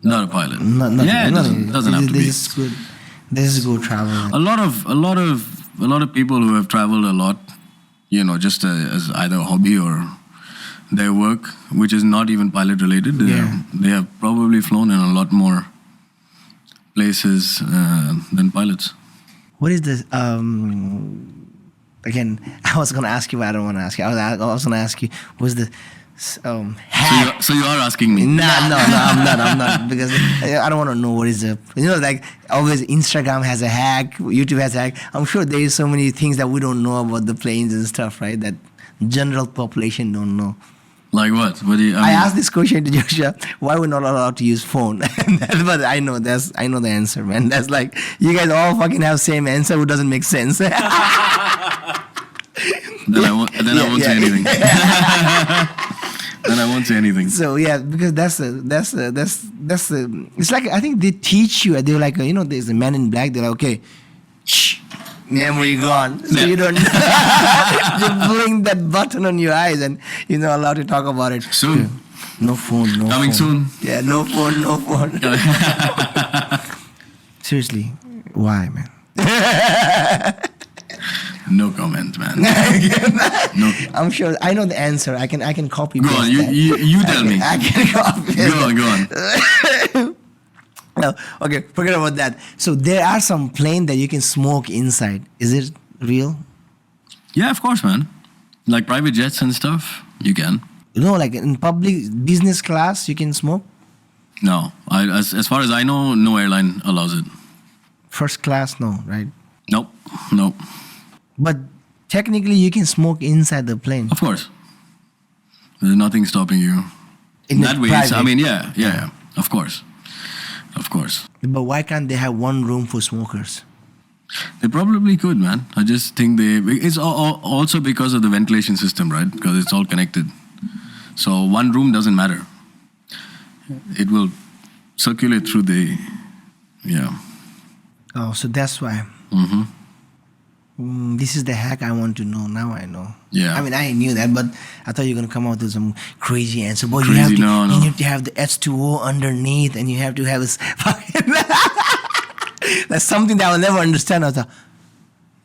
S2: not a pilot.
S1: Not,
S2: yeah, it doesn't have to be.
S1: This is good. This is good travel.
S2: A lot of people who have traveled a lot, just as either a hobby or their work, which is not even pilot related. They have probably flown in a lot more places than pilots.
S1: What is this? Again, I was gonna ask you, but I don't want to ask you. I was gonna ask you, what's the hack?
S2: So you are asking me.
S1: No, I'm not because I don't want to know what is the like always Instagram has a hack, YouTube has a hack. I'm sure there is so many things that we don't know about the planes and stuff, right? That general population don't know.
S2: Like what? What do you?
S1: I asked this question to Joshua, why we're not allowed to use phone? But I know the answer, man. That's like you guys all fucking have same answer, which doesn't make sense.
S2: Then I won't say anything. Then I won't say anything.
S1: So yeah, because that's it's like I think they teach you. They're like there's a man in black. They're like okay, shh, memory gone. So you don't you blink that button on your eyes and you're not allowed to talk about it.
S2: Soon.
S1: No phone. No
S2: Coming
S1: phone.
S2: soon.
S1: Yeah, no phone. No phone. Seriously, why, man?
S2: No comment, man. No.
S1: I'm sure I know the answer. I can copy.
S2: Go
S1: paste
S2: on.
S1: that.
S2: You tell me.
S1: I can copy.
S2: Go on.
S1: No, okay, forget about that. So there are some plane that you can smoke inside. Is it real?
S2: Yeah, of course, man. Like private jets and stuff, you can.
S1: You know, like in public business class, you can smoke.
S2: No, as far as I know, no airline allows it.
S1: First class, no, right?
S2: Nope.
S1: But technically, you can smoke inside the plane.
S2: Of course. There's nothing stopping you.
S1: In the
S2: that way,
S1: private.
S2: I mean, yeah. Of course.
S1: But why can't they have one room for smokers?
S2: They probably could, man. I just think it's also because of the ventilation system, right? Because it's all connected. So one room doesn't matter. It will circulate through the, yeah.
S1: Oh, so that's why. This is the hack I want to know. Now I know.
S2: Yeah.
S1: I mean, I knew that, but I thought you were going to come out with some crazy answer. But
S2: Crazy,
S1: you
S2: no.
S1: need to have the H2O underneath, and you have to have this fucking... That's something that I will never understand. I thought,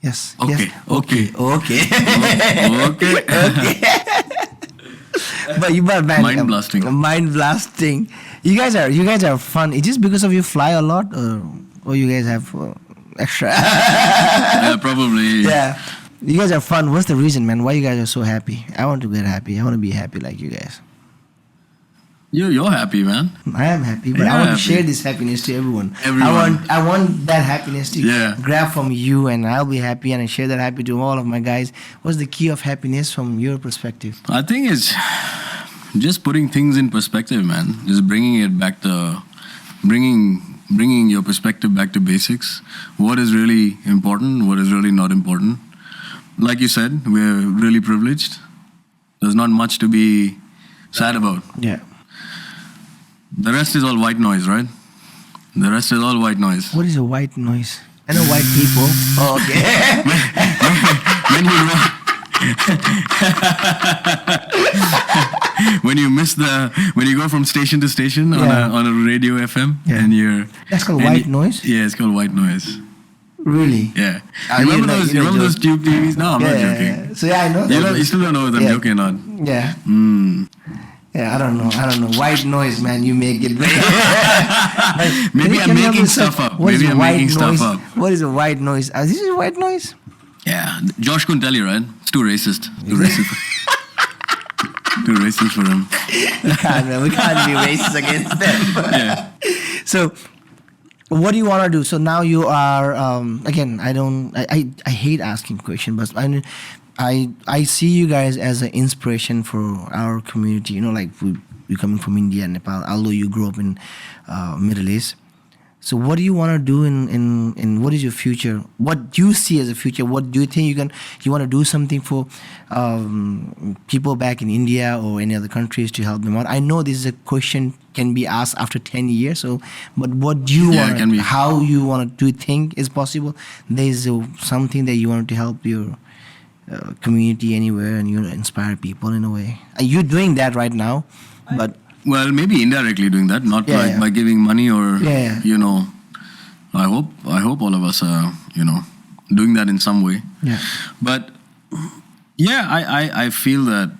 S1: yes.
S2: Okay.
S1: Okay.
S2: Okay.
S1: But man,
S2: Mind blasting.
S1: Mind blasting. You guys are fun. Is this because of you fly a lot, or you guys have extra?
S2: Yeah, probably.
S1: Yeah. You guys are fun. What's the reason, man? Why you guys are so happy? I want to get happy. I want to be happy like you guys.
S2: You're happy, man.
S1: I am happy, but
S2: Yeah,
S1: I want
S2: happy.
S1: to share this happiness to everyone.
S2: Everyone.
S1: I want that happiness to
S2: Yeah.
S1: grab from you, and I'll be happy, and I share that happy to all of my guys. What's the key of happiness from your perspective?
S2: I think it's just putting things in perspective, man. Just bringing it back to bringing your perspective back to basics. What is really important? What is really not important? Like you said, we're really privileged. There's not much to be sad about.
S1: Yeah.
S2: The rest is all white noise, right? The rest is all white noise.
S1: What is a white noise? I know white people. Oh, okay.
S2: when you go from station to station on a radio FM and
S1: That's called white noise?
S2: Yeah, it's called white noise.
S1: Really?
S2: Yeah.
S1: You
S2: remember those tube TVs? No, I'm not joking.
S1: Yeah. So yeah, I know that.
S2: You still don't know if I'm joking or not.
S1: Yeah. Yeah, I don't know. White noise, man. You make it.
S2: Maybe I'm making stuff up. Maybe I'm making stuff up.
S1: What is a white noise? This is white noise?
S2: Yeah. Josh couldn't tell you, right? It's too racist. Too racist for him.
S1: We can't be racist against them.
S2: Yeah.
S1: So, what do you want to do? So now you are again. I hate asking questions, but I see you guys as an inspiration for our community. You know, like we coming from India and Nepal, although you grew up in Middle East. So what do you want to do in what is your future? What do you see as a future? What do you think you want to do something for people back in India or any other countries to help them out? I know this is a question can be asked after 10 years. So, but what do you want? How you want to do think is possible? There is something that you want to help your community anywhere, and you inspire people in a way. You're doing that right now, but.
S2: Well, maybe indirectly doing that, not by giving money or you know. I hope all of us are doing that in some way.
S1: Yeah.
S2: But I feel that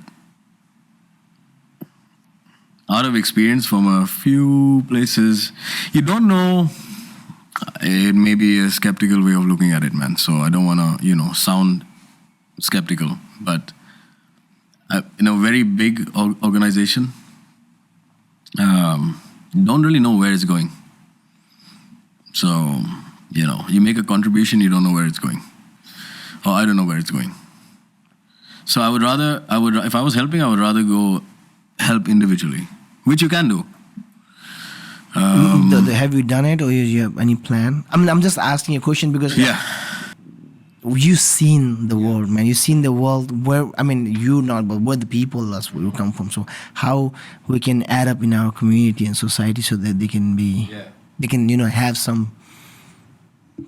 S2: out of experience from a few places, you don't know. It may be a skeptical way of looking at it, man. So I don't want to sound skeptical, but in a very big organization. Don't really know where it's going. So, you make a contribution, you don't know where it's going. Or I don't know where it's going. So if I was helping, I would rather go help individually, which you can do.
S1: Have you done it, or you have any plan? I mean, I'm just asking a question because you've seen the world, man. You've seen the world where, I mean, you not, but where the people us will come from. So how we can add up in our community and society so that they can have some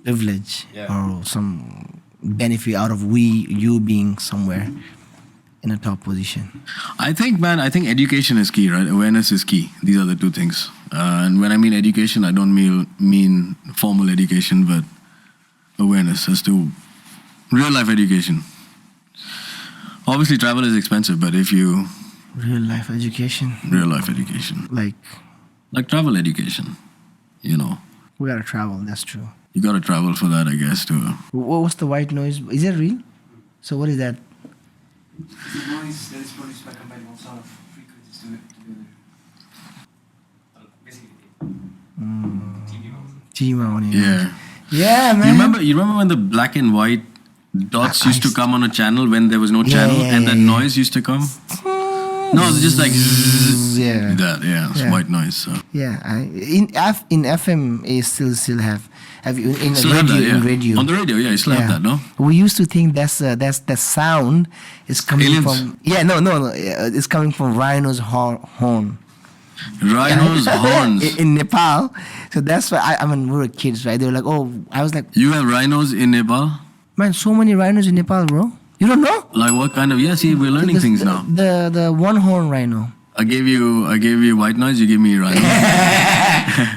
S1: privilege or some benefit out of you being somewhere in a top position.
S2: I think education is key, right? Awareness is key. These are the two things. And when I mean education, I don't mean formal education, but awareness as to real life education. Obviously, travel is expensive, but if you
S1: Real life education.
S2: Real life education.
S1: Like,
S2: Travel education. You know.
S1: we gotta travel, that's true.
S2: You gotta travel for that, I guess, too.
S1: What was the white noise? Is that real? So what is that?
S3: It's a noise that is produced by combining sound of frequencies together. Basically, TV mounting.
S2: Yeah.
S1: Yeah, man.
S2: You remember when the black and white dots used to
S1: I-
S2: come on a channel when there was no
S1: Yeah,
S2: channel
S1: yeah,
S2: and that
S1: yeah.
S2: noise used to come? No, it's just like zzz,
S1: Yeah.
S2: that. Yeah, it's
S1: Yeah.
S2: white noise. So.
S1: Yeah, in FM it still have you in
S2: Still
S1: radio,
S2: have that, yeah.
S1: in radio.
S2: On the radio, yeah, you still have that, no?
S1: We used to think that's the sound is coming
S2: Aliens.
S1: from it's coming from rhino's horn.
S2: Rhinos, horns.
S1: in Nepal. So that's why I mean we were kids, right? They were like, oh, I was like,
S2: You have rhinos in Nepal?
S1: man, so many rhinos in Nepal, bro. You don't know?
S2: Like what kind of? Yeah, see, we're learning things now.
S1: The one horn rhino.
S2: I gave you white noise. You give me rhino.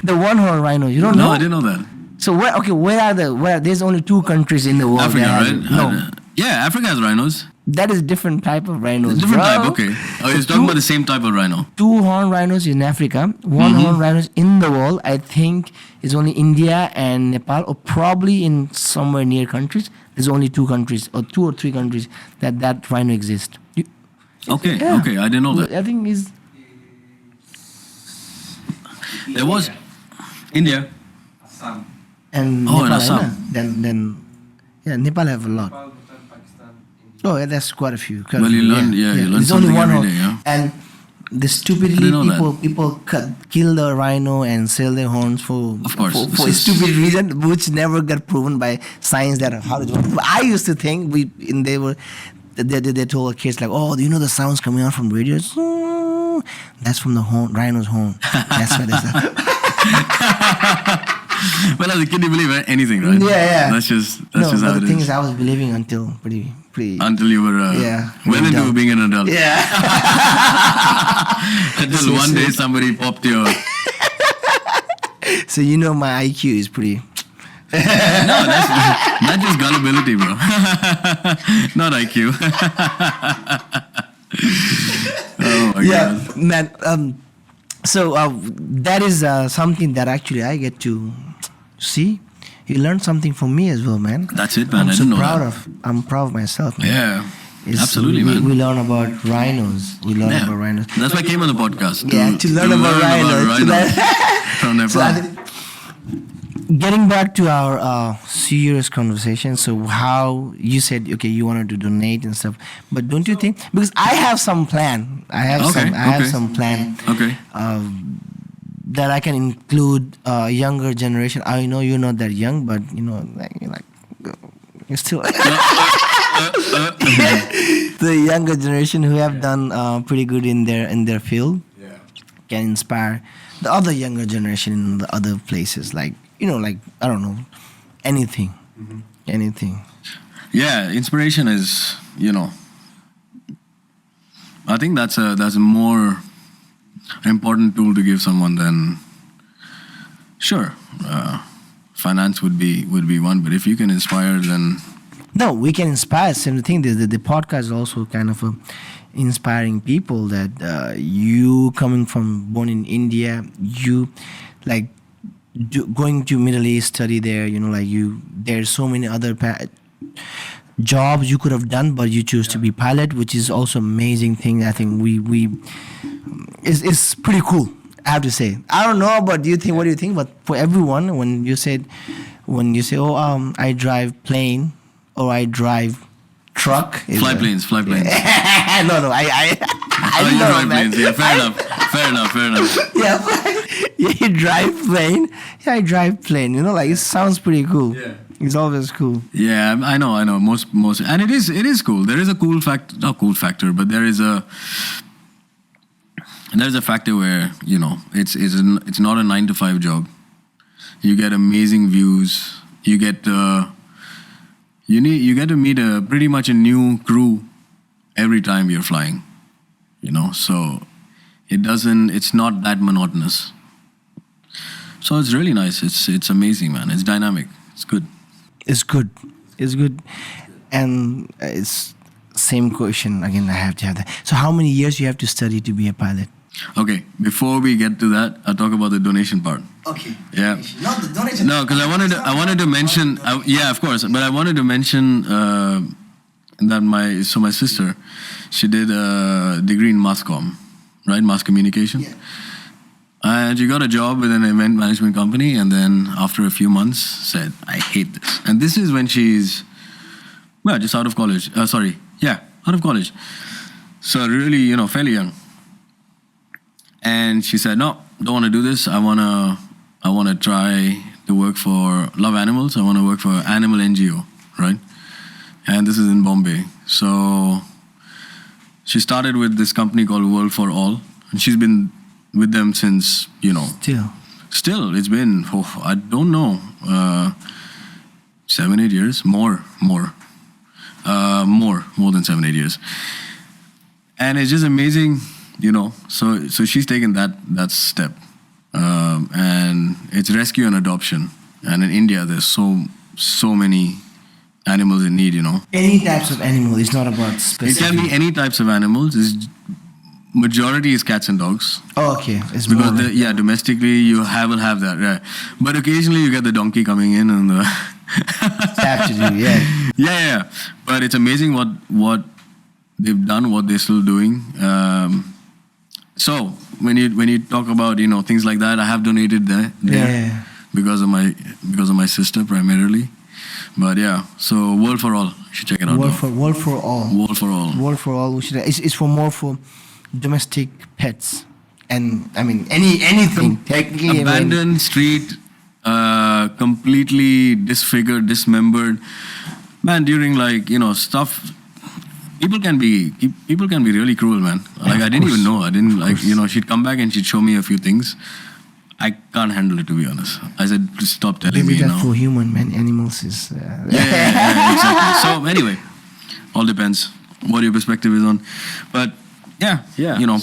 S1: The one horn rhino. You don't
S2: No,
S1: know?
S2: I didn't know that.
S1: So where there's only 2 countries in the world
S2: Africa,
S1: that have
S2: right?
S1: it. No,
S2: Yeah, Africa has rhinos.
S1: that is different type of rhinos.
S2: Different
S1: bro.
S2: type, okay. Oh, you're talking about the same type of rhino.
S1: 2 horn rhinos in Africa, one horn rhinos in the world. I think is only India and Nepal, or probably in somewhere near countries. There's only 2 countries, or 2 or 3 countries that rhino exists.
S2: Okay,
S1: Yeah.
S2: okay, I didn't know that.
S1: I think is
S2: There was India.
S3: Assam,
S1: and
S2: Oh, in
S1: Nepal.
S2: Assam.
S1: Then yeah, Nepal have a lot.
S3: Nepal, Bhutan, Pakistan, India.
S1: Oh, yeah, that's quite a few.
S2: Well, you learn- you learn
S1: There's only
S2: something
S1: one
S2: every
S1: horn.
S2: day, yeah.
S1: And the
S2: I
S1: stupidly
S2: didn't know
S1: people kill the rhino and sell their horns for
S2: Of course,
S1: for,
S2: this
S1: for a
S2: is-
S1: stupid reason, which never got proven by science. That how it works. I used to think they told kids like, oh, do you know the sounds coming out from radios? That's from the rhino's horn. That's what they said.
S2: Well, as a kid, you believe anything, right?
S1: Yeah.
S2: That's just
S1: No,
S2: how
S1: but
S2: it
S1: the thing
S2: is.
S1: is, I was believing until pretty.
S2: Until you were
S1: Yeah,
S2: well into
S1: adult.
S2: being an adult.
S1: Yeah.
S2: Until one day somebody popped your.
S1: So my IQ is pretty.
S2: No, that's just gullibility, bro. Not IQ. Oh my god.
S1: Man. So that is something that actually I get to see. You learned something from me as well, man.
S2: That's it, man.
S1: I'm
S2: I
S1: so
S2: didn't know
S1: proud
S2: that.
S1: of. I'm proud of myself, man.
S2: Yeah. Absolutely, man.
S1: We learn about rhinos. We learn
S2: Yeah.
S1: about rhinos.
S2: That's why I came on the podcast.
S1: Yeah, to learn about rhinos.
S2: From Nepal.
S1: So getting back to our serious conversation, so how you said you wanted to donate and stuff, but don't you think, because I have some plan, I have some plan
S2: Okay.
S1: that I can include younger generation. I know you're not that young, but you're still the younger generation who have done pretty good in their field can inspire the other younger generation in the other places, like I don't know, anything.
S2: Yeah, inspiration is, I think that's a more important tool to give someone than, sure, finance would be one, but if you can inspire, then
S1: No, we can inspire. Same thing. The podcast is also kind of inspiring people that you coming from born in India, you like going to Middle East, study there. There's so many other jobs you could have done, but you choose to be pilot, which is also amazing thing. I think it's pretty cool. I have to say. I don't know, but what do you think? But for everyone, when you say, oh, I drive plane or I drive truck.
S2: fly planes.
S1: No, I
S2: You
S1: know,
S2: drive
S1: man.
S2: planes. Yeah, fair enough.
S1: Yeah, you drive plane. Yeah, I drive plane. It sounds pretty cool.
S2: Yeah.
S1: It's always cool.
S2: Yeah, I know. Most, and it is cool. There is a not cool factor, but there's a factor where it's not a 9 to 5 job. You get amazing views. You get you get to meet pretty much a new crew every time you're flying. So it's not that monotonous. So it's really nice. It's amazing, man. It's dynamic. It's good.
S1: It's good, and it's Same question again. I have to have that. So how many years you have to study to be a pilot?
S2: Okay, before we get to that, I'll talk about the donation part.
S1: Okay.
S2: Yeah.
S1: Not the donation.
S2: No, because I wanted to mention, yeah, of course, but I wanted to mention that my sister, she did a degree in mass comm, right, mass communication,
S1: Yeah.
S2: and she got a job with an event management company, and then after a few months said, I hate this, and this is when she's, well, just out of college. Out of college, so really, fairly young. And she said, no, don't want to do this. I wanna try to work for Love Animals. I want to work for Animal NGO, right? And this is in Bombay. So she started with this company called World for All, and she's been with them since, Still, it's been, I don't know, 7-8 years, more than 7-8 years. And it's just amazing. So she's taken that step, and it's rescue and adoption. And in India, there's so many animals in need.
S1: Any types of animal. It's not about specific.
S2: It can be any types of animals. Majority is cats and dogs.
S1: Oh, okay. It's
S2: Because
S1: more
S2: domestically you will have that. Yeah. But occasionally you get the donkey coming in and the
S1: have to do. Yeah.
S2: Yeah. But it's amazing what they've done, what they're still doing. So when you talk about things like that, I have donated there
S1: Yeah.
S2: because of my sister primarily. But yeah, so World for All, you should check it out.
S1: World for all.
S2: World for All.
S1: World for all. It's for more for domestic pets, and I mean anything technically.
S2: Abandoned street, completely disfigured, dismembered. Man, during stuff. People can be really cruel, man. Like I didn't even know. I didn't she'd come back and she'd show me a few things. I can't handle it, to be honest. I said, please stop telling me.
S1: That for human, man. Animals is.
S2: Yeah, exactly. So anyway, all depends what your perspective is on. But yeah.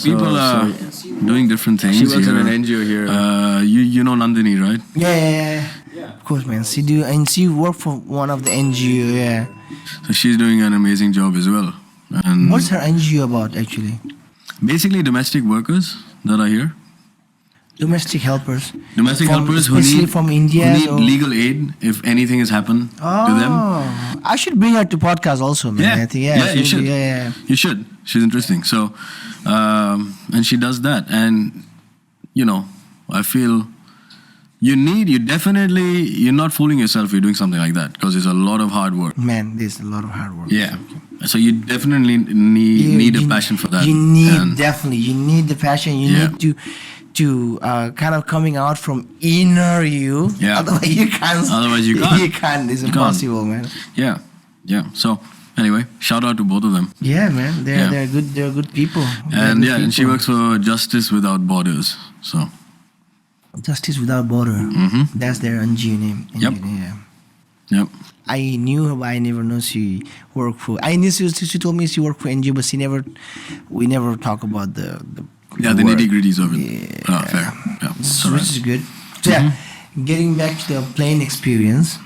S2: People are doing different things.
S4: She works
S2: here.
S4: at an NGO here.
S2: You know Nandini, right?
S1: Yeah. Of course, man. She work for one of the NGO. Yeah.
S2: So she's doing an amazing job as well. And
S1: what's her NGO about, actually?
S2: Basically, domestic workers that are here.
S1: Domestic helpers.
S2: Domestic helpers who
S1: especially
S2: need
S1: from India.
S2: Who need legal aid if anything has happened to them.
S1: I should bring her to podcast also, man.
S2: Yeah,
S1: I think,
S2: you should.
S1: Yeah.
S2: You should. She's interesting. So, and she does that, and I feel you're not fooling yourself if you're doing something like that, because it's a lot of hard work.
S1: Man, there's a lot of hard work.
S2: Yeah. So you definitely need a passion for that.
S1: You need the passion. You
S2: Yeah.
S1: need to kind of coming out from inner you.
S2: Yeah.
S1: Otherwise you can't. You can't. It's impossible, man.
S2: Yeah. So anyway, shout out to both of them.
S1: Yeah, man. They're good. They're good people.
S2: And and she works for Justice Without Borders. So
S1: Justice Without Border.
S2: Mm-hmm.
S1: That's their NGO name.
S2: Yep. Yep.
S1: I knew her, but I never know she worked for. I knew she told me she worked for NGO, but we never talk about the
S2: the
S1: work.
S2: nitty-gritties of it.
S1: Yeah.
S2: Fair. Yeah. It's all
S1: Which
S2: right.
S1: is good. So getting back to the plane experience.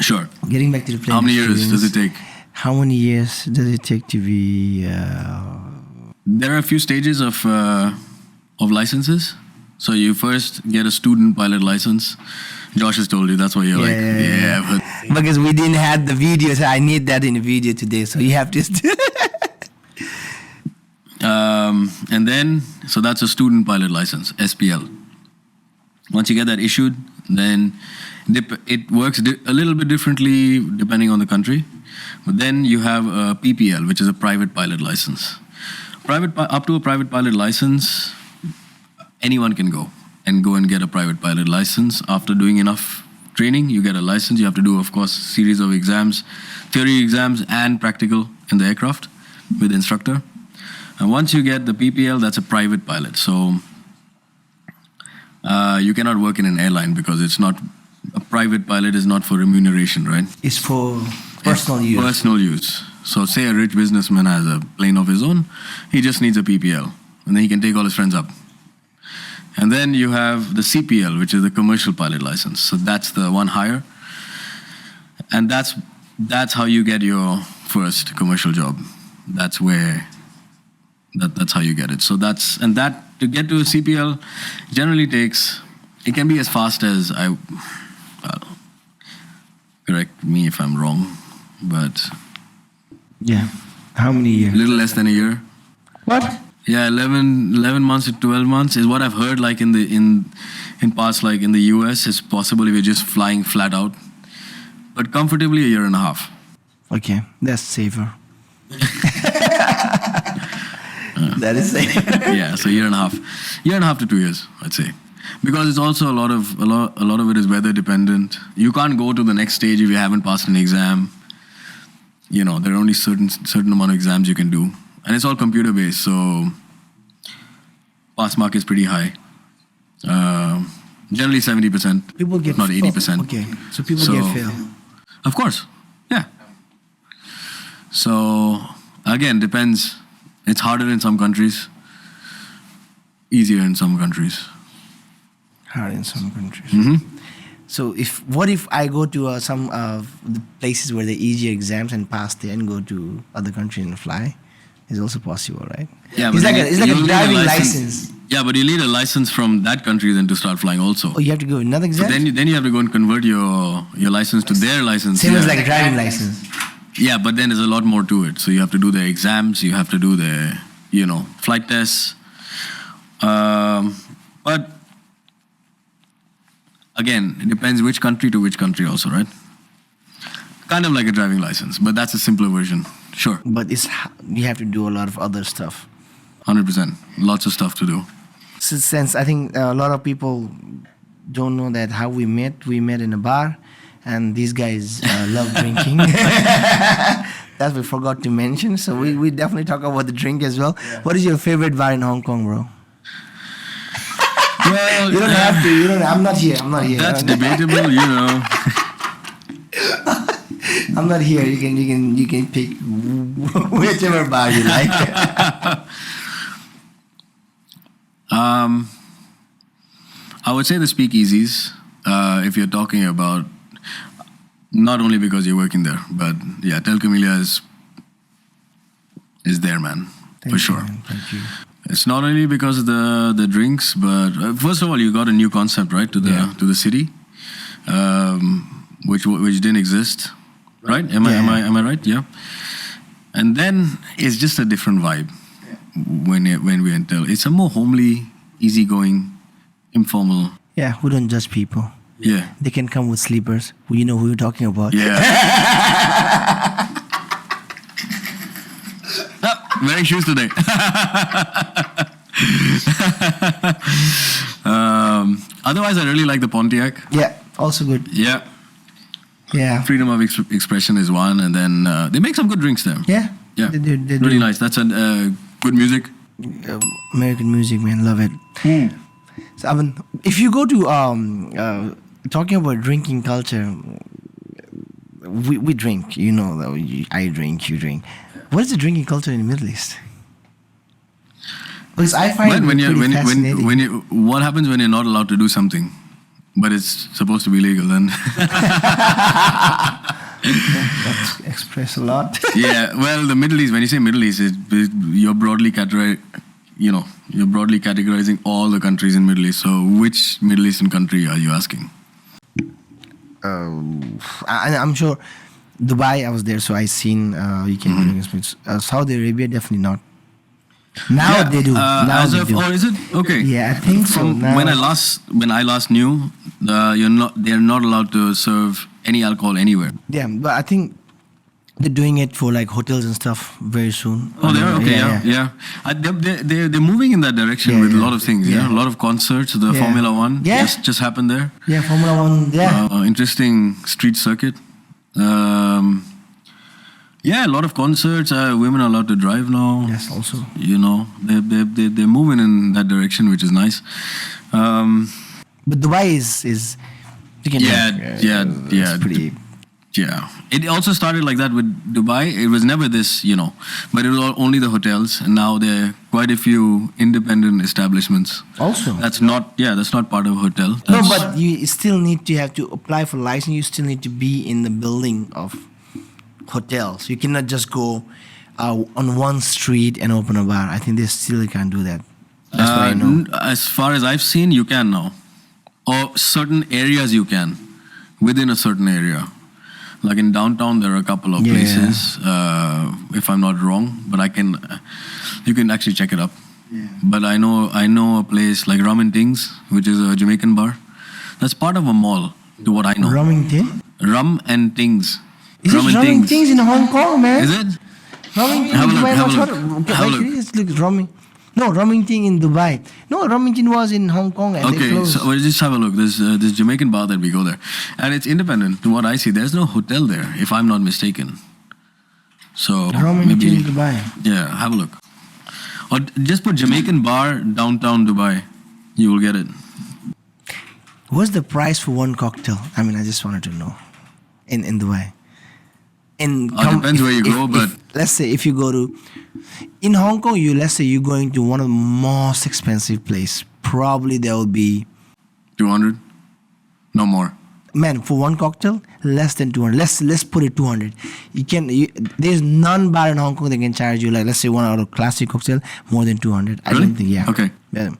S2: Sure.
S1: Getting back to the plane
S2: How many
S1: experience.
S2: years does it take?
S1: How many years does it take to be?
S2: There are a few stages of licenses. So you first get a student pilot license. Josh has told you, that's why you're
S1: Yeah. Because we didn't have the video, so I need that in the video today. So you have to.
S2: And then, so that's a student pilot license, SPL. Once you get that issued, then it works a little bit differently depending on the country. But then you have a PPL, which is a private pilot license. Up to a private pilot license, anyone can go and get a private pilot license. After doing enough training, you get a license. You have to do, of course, a series of exams, theory exams and practical in the aircraft with the instructor. And once you get the PPL, that's a private pilot. So you cannot work in an airline because a private pilot is not for remuneration, right?
S1: It's for personal use.
S2: Personal use. So say a rich businessman has a plane of his own, he just needs a PPL. And then he can take all his friends up. And then you have the CPL, which is the commercial pilot license. So that's the one higher. And that's how you get your first commercial job. that's where that's how you get it. So that to get to a CPL generally takes, it can be as fast as correct me if I'm wrong, but
S1: Yeah. How many
S2: a
S1: years?
S2: little less than a year.
S1: What?
S2: Yeah, 11 months to 12 months is what I've heard. Like in parts like in the US, it's possible if you're just flying flat out, but comfortably a year and a half.
S1: Okay, that's safer. That is safer.
S2: Yeah, so year and a half to 2 years, I'd say, because it's also a lot of it is weather dependent. You can't go to the next stage if you haven't passed an exam. You know, there are only certain amount of exams you can do, and it's all computer based, so pass mark is pretty high. Generally 70%.
S1: People get
S2: not 80%.
S1: Okay, so people get failed.
S2: Of course, yeah. So again, depends. It's harder in some countries, easier in some countries.
S1: Hard in some countries.
S2: Mm-hmm.
S1: So what if I go to some of the places where the easier exams and pass there and go to other countries and fly? It's also possible, right?
S2: Yeah,
S1: it's
S2: but
S1: like a
S2: you'll need
S1: driving license.
S2: Yeah, but you need a license from that country then to start flying also.
S1: Oh, you have to go another
S2: So
S1: exam?
S2: then you have to go and convert your license to their license.
S1: Same as
S2: Yeah.
S1: like a driving license.
S2: Yeah, but then there's a lot more to it. So you have to do the exams, you have to do the, flight tests. But again, it depends which country to which country also, right? Kind of like a driving license, but that's a simpler version. Sure,
S1: But you have to do a lot of other stuff.
S2: 100%. Lots of stuff to do.
S1: Since I think a lot of people don't know that how we met. We met in a bar, and these guys love drinking. That we forgot to mention. So we definitely talk about the drink as well. Yeah. What is your favorite bar in Hong Kong, bro?
S2: Well,
S1: You don't have to. I'm not here.
S2: That's debatable,
S1: I'm not here. You can pick whichever bar you like.
S2: I would say the speakeasies, if you're talking about, not only because you're working there, but yeah, Tel Camellia is there, man, for sure.
S1: Man. Thank you.
S2: It's not only because of the drinks, but first of all, you got a new concept, right, to the city, which didn't exist, right? Am I right? Yeah. And then it's just a different vibe when we're in Tel. It's a more homely, easygoing, informal.
S1: Yeah, we don't judge people.
S2: Yeah.
S1: They can come with sleepers. You know who you're talking about.
S2: Yeah. Wearing shoes today. Otherwise, I really like the Pontiac.
S1: Yeah, also good.
S2: Yeah.
S1: Yeah.
S2: Freedom of expression is one, and then they make some good drinks there.
S1: Yeah.
S2: Yeah.
S1: They
S2: really
S1: do.
S2: nice. That's good music.
S1: American music, man, love it. So, I mean, if you go to talking about drinking culture, we drink. I drink, you drink. What is the drinking culture in the Middle East? Because I find it pretty fascinating.
S2: What happens when you're not allowed to do something, but it's supposed to be legal? Then
S1: That's express a lot.
S2: yeah. Well, the Middle East. When you say Middle East, you're broadly categorizing all the countries in Middle East. So, which Middle Eastern country are you asking?
S1: I'm sure Dubai, I was there, so I seen you can drink experience. Saudi Arabia, definitely not. Now
S2: Yeah,
S1: they do. Now they do.
S2: Oh, is it okay?
S1: Yeah, I think so.
S2: From
S1: Now,
S2: when I last knew, they're not allowed to serve any alcohol anywhere.
S1: yeah, but I think they're doing it for like hotels and stuff very soon.
S2: Oh, they are okay. Yeah. They're moving in that direction with a lot of things. Yeah, a lot of concerts. The Formula One just happened there.
S1: Yeah, Formula One. Yeah.
S2: Interesting street circuit. Yeah, a lot of concerts. Women are allowed to drive now.
S1: Yes, also.
S2: They're moving in that direction, which is nice.
S1: But Dubai is you can
S2: it's
S1: pretty.
S2: Yeah. It also started like that with Dubai. It was never this, but it was only the hotels, and now there are quite a few independent establishments.
S1: Also.
S2: That's not part of a hotel.
S1: No, but you still need to have to apply for license. You still need to be in the building of hotels. You cannot just go on one street and open a bar. I think they still can't do that. That's what I know.
S2: As far as I've seen, you can now. Or certain areas you can, within a certain area. Like in downtown, there are a couple of places, if I'm not wrong. But you can actually check it up.
S1: Yeah.
S2: But I know a place like Rum and Tings, which is a Jamaican bar. That's part of a mall, to what I know.
S1: Romington?
S2: Rum and Tings.
S1: Is it Rum Things in Hong Kong, man?
S2: Is it?
S1: Romington
S2: Have a
S1: in
S2: look,
S1: Dubai.
S2: have a
S1: What's
S2: look.
S1: what?
S2: Have a look.
S1: It's like Romington in Dubai. No, Romington was in Hong Kong and they
S2: Okay,
S1: closed.
S2: so we'll just have a look. There's this Jamaican bar that we go there. And it's independent, to what I see. There's no hotel there, if I'm not mistaken. So
S1: Romington
S2: maybe,
S1: in Dubai.
S2: yeah, have a look. Or just put Jamaican bar downtown Dubai. You will get it.
S1: What's the price for one cocktail? I mean, I just wanted to know. In Dubai.
S2: Depends where you go, but
S1: let's say if you go to in Hong Kong, let's say you're going to one of the most expensive place. Probably there will be
S2: 200, no more.
S1: Man, for one cocktail, less than 200. Let's put it 200. There's none bar in Hong Kong that can charge you, like, let's say one out of classic cocktail more than 200. I
S2: Really?
S1: don't think, yeah.
S2: Okay.
S1: Yeah.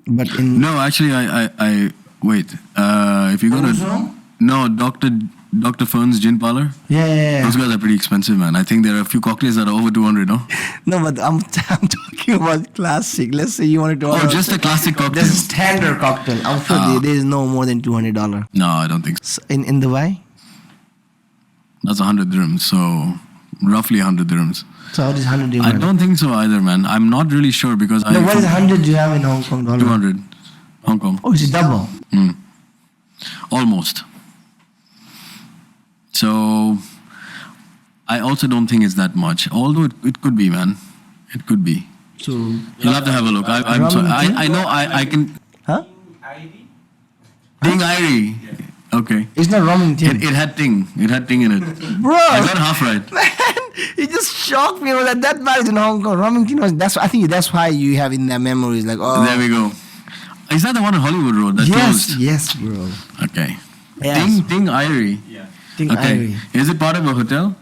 S1: But in
S2: No, actually, I wait. If you go to Dr. Fern's Gin Parlor,
S1: yeah.
S2: those guys are pretty expensive, man. I think there are a few cocktails that are over 200, no?
S1: No, but I'm talking about classic. Let's say you wanted to order.
S2: Oh, just a classic cocktail.
S1: There's a standard cocktail. I'm sure there is no more than $200.
S2: No, I don't think so.
S1: So in Dubai?
S2: That's 100 dirhams, so roughly 100 dirhams.
S1: So how does 100
S2: I don't think so either, man. I'm not really sure because
S1: No, what is 100 do you have in Hong Kong dollar?
S2: 200 Hong Kong.
S1: Oh, is it double?
S2: Almost. So I also don't think it's that much. Although it could be, man. It could be.
S1: So
S2: You'll have to have a look. I'm sorry. I know I can.
S1: huh?
S2: Ting Irie. Okay.
S1: It's not Romington.
S2: It had ting. It had ting in it.
S1: Bro,
S2: I got half right.
S1: man, it just shocked me that bar is in Hong Kong. Romington was. I think that's why you have in that memories like
S2: There we go. Is that the one on Hollywood Road that
S1: yes,
S2: closed?
S1: yes, bro.
S2: Okay.
S1: Yes.
S2: Ting Irie.
S3: Yeah.
S1: Ting
S2: Okay.
S1: Irie.
S2: Is it part of a hotel?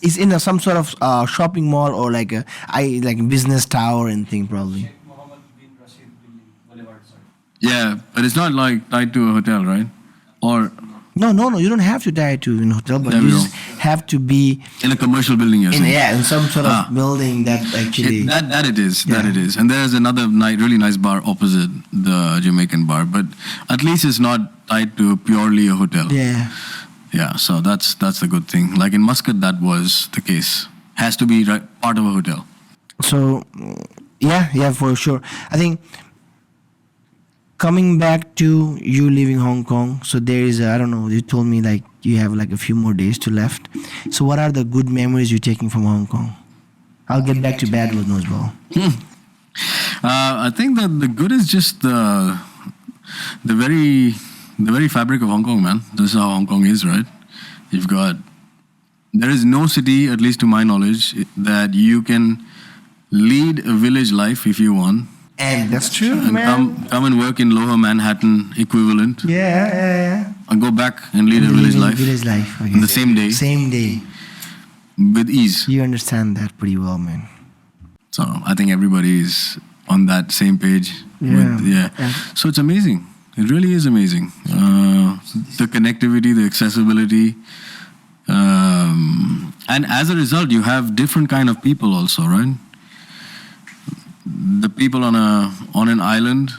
S1: It's in some sort of shopping mall or like a business tower and thing probably.
S3: Sheikh Mohammed bin Rashid bin Boulevard, sorry.
S2: Yeah, but it's not like tied to a hotel, right? Or
S1: No. You don't have to tie to in a hotel, but
S2: There
S1: you
S2: we
S1: just have to be
S2: in a commercial building, you're saying?
S1: in some sort of building that actually.
S2: That it is.
S1: Yeah.
S2: That it is. And there's another really nice bar opposite the Jamaican bar, but at least it's not tied to purely a hotel.
S1: Yeah.
S2: Yeah, so that's the good thing. Like in Muscat, that was the case. Has to be part of a hotel.
S1: So, yeah, for sure. I think coming back to you leaving Hong Kong, so there is, I don't know, you told me like you have like a few more days to left. So what are the good memories you're taking from Hong Kong? I'll get back to bad ones as well.
S2: I think that the good is just the very fabric of Hong Kong, man. This is how Hong Kong is, right? There is no city, at least to my knowledge, that you can lead a village life if you want.
S1: And that's true,
S2: And
S1: man.
S2: come and work in Lower Manhattan equivalent.
S1: Yeah.
S2: And go back and lead a village life.
S1: Village life. Okay.
S2: On the same day.
S1: Same day.
S2: With ease.
S1: You understand that pretty well, man.
S2: So I think everybody is on that same page.
S1: Yeah.
S2: So it's amazing. It really is amazing. The connectivity, the accessibility. And as a result, you have different kind of people also, right? The people on an island,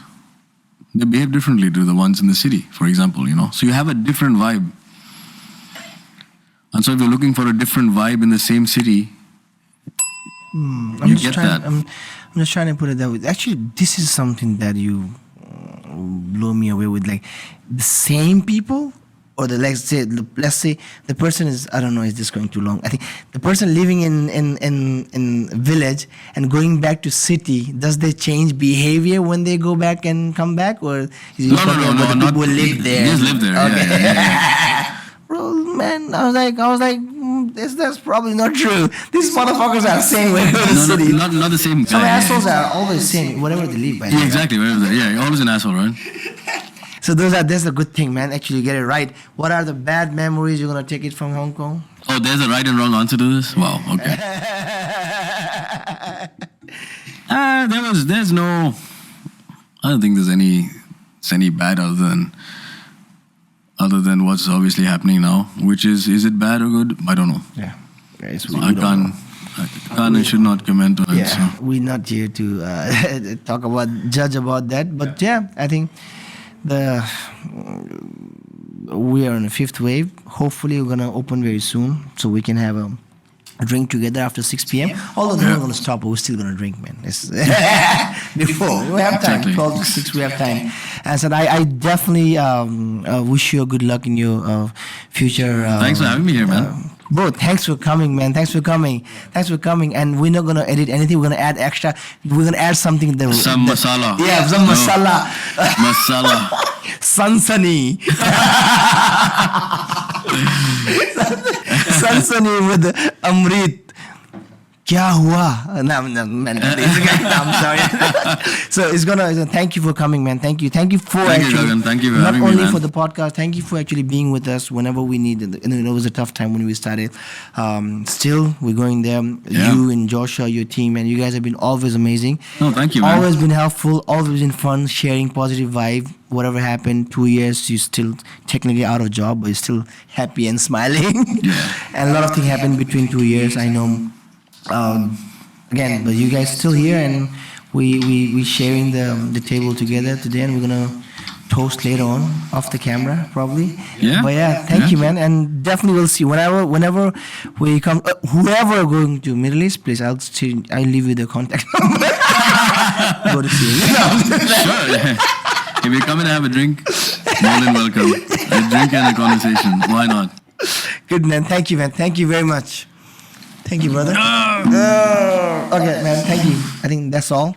S2: they behave differently to the ones in the city, for example, So you have a different vibe. And so if you're looking for a different vibe in the same city, you get that.
S1: I'm just trying to put it that way. Actually, this is something that you blow me away with. Like the same people, or let's say the person is, I don't know, is this going too long? I think the person living in village and going back to city, does they change behavior when they go back and come back, or is it
S2: No,
S1: the
S2: not
S1: people live there?
S2: They just live there.
S1: Okay.
S2: Yeah.
S1: Bro, man, I was like, that's probably not true. These motherfuckers are the same way in the city.
S2: Not the same guy.
S1: Some assholes are always the same, whatever they live by.
S2: Yeah, exactly. You're always an asshole, right?
S1: So that's a good thing, man. Actually, you get it right. What are the bad memories you're gonna take it from Hong Kong?
S2: Oh, there's a right and wrong answer to this? Wow, okay. There's no, I don't think there's any bad other than what's obviously happening now, which is it bad or good? I don't know.
S1: Yeah.
S2: I can't and should not comment on it.
S1: Yeah,
S2: So.
S1: we're not here to judge about that. But yeah, I think we are on the fifth wave. Hopefully, we're gonna open very soon, so we can have a drink together after 6 p.m. Although they're not gonna stop, but we're still gonna drink, man. It's before we have time,
S2: Exactly.
S1: 12 to 6, we have time. And so I definitely wish you good luck in your future.
S2: Thanks for having me here, man.
S1: Bro, thanks for coming, man. Thanks for coming. And we're not gonna edit anything. We're gonna add extra. We're gonna add something.
S2: Some masala.
S1: Yeah, some masala.
S2: Masala.
S1: Sansani. Sansani with Amrit. Kya hua? No, man. I'm sorry. So it's gonna. Thank you for coming, man. Thank you for
S2: Thank you, Gagan. Thank you for
S1: not
S2: having me,
S1: only
S2: man.
S1: for the podcast. Thank you for actually being with us whenever we needed. It was a tough time when we started. Still, we're going there.
S2: Yeah.
S1: You and Joshua, your team, and you guys have been always amazing.
S2: No, thank you, man.
S1: Always been helpful. Always been fun. Sharing positive vibe. Whatever happened, 2 years, you're still technically out of job, but you're still happy and smiling.
S2: Yeah.
S1: And a lot of things happened between 2 years. I know. Again, but you guys still here, and we sharing the table together today, and we're gonna toast later on off the camera probably.
S2: Yeah.
S1: But yeah, thank you, man, and definitely we'll see whenever we come. Whoever going to Middle East, please, I'll leave you the contact number. Go to see him.
S2: Sure. If you come and have a drink, more than welcome. A drink and a conversation. Why not?
S1: Good, man. Thank you, man. Thank you very much. Thank you, brother. Okay, man. Thank you. I think that's all.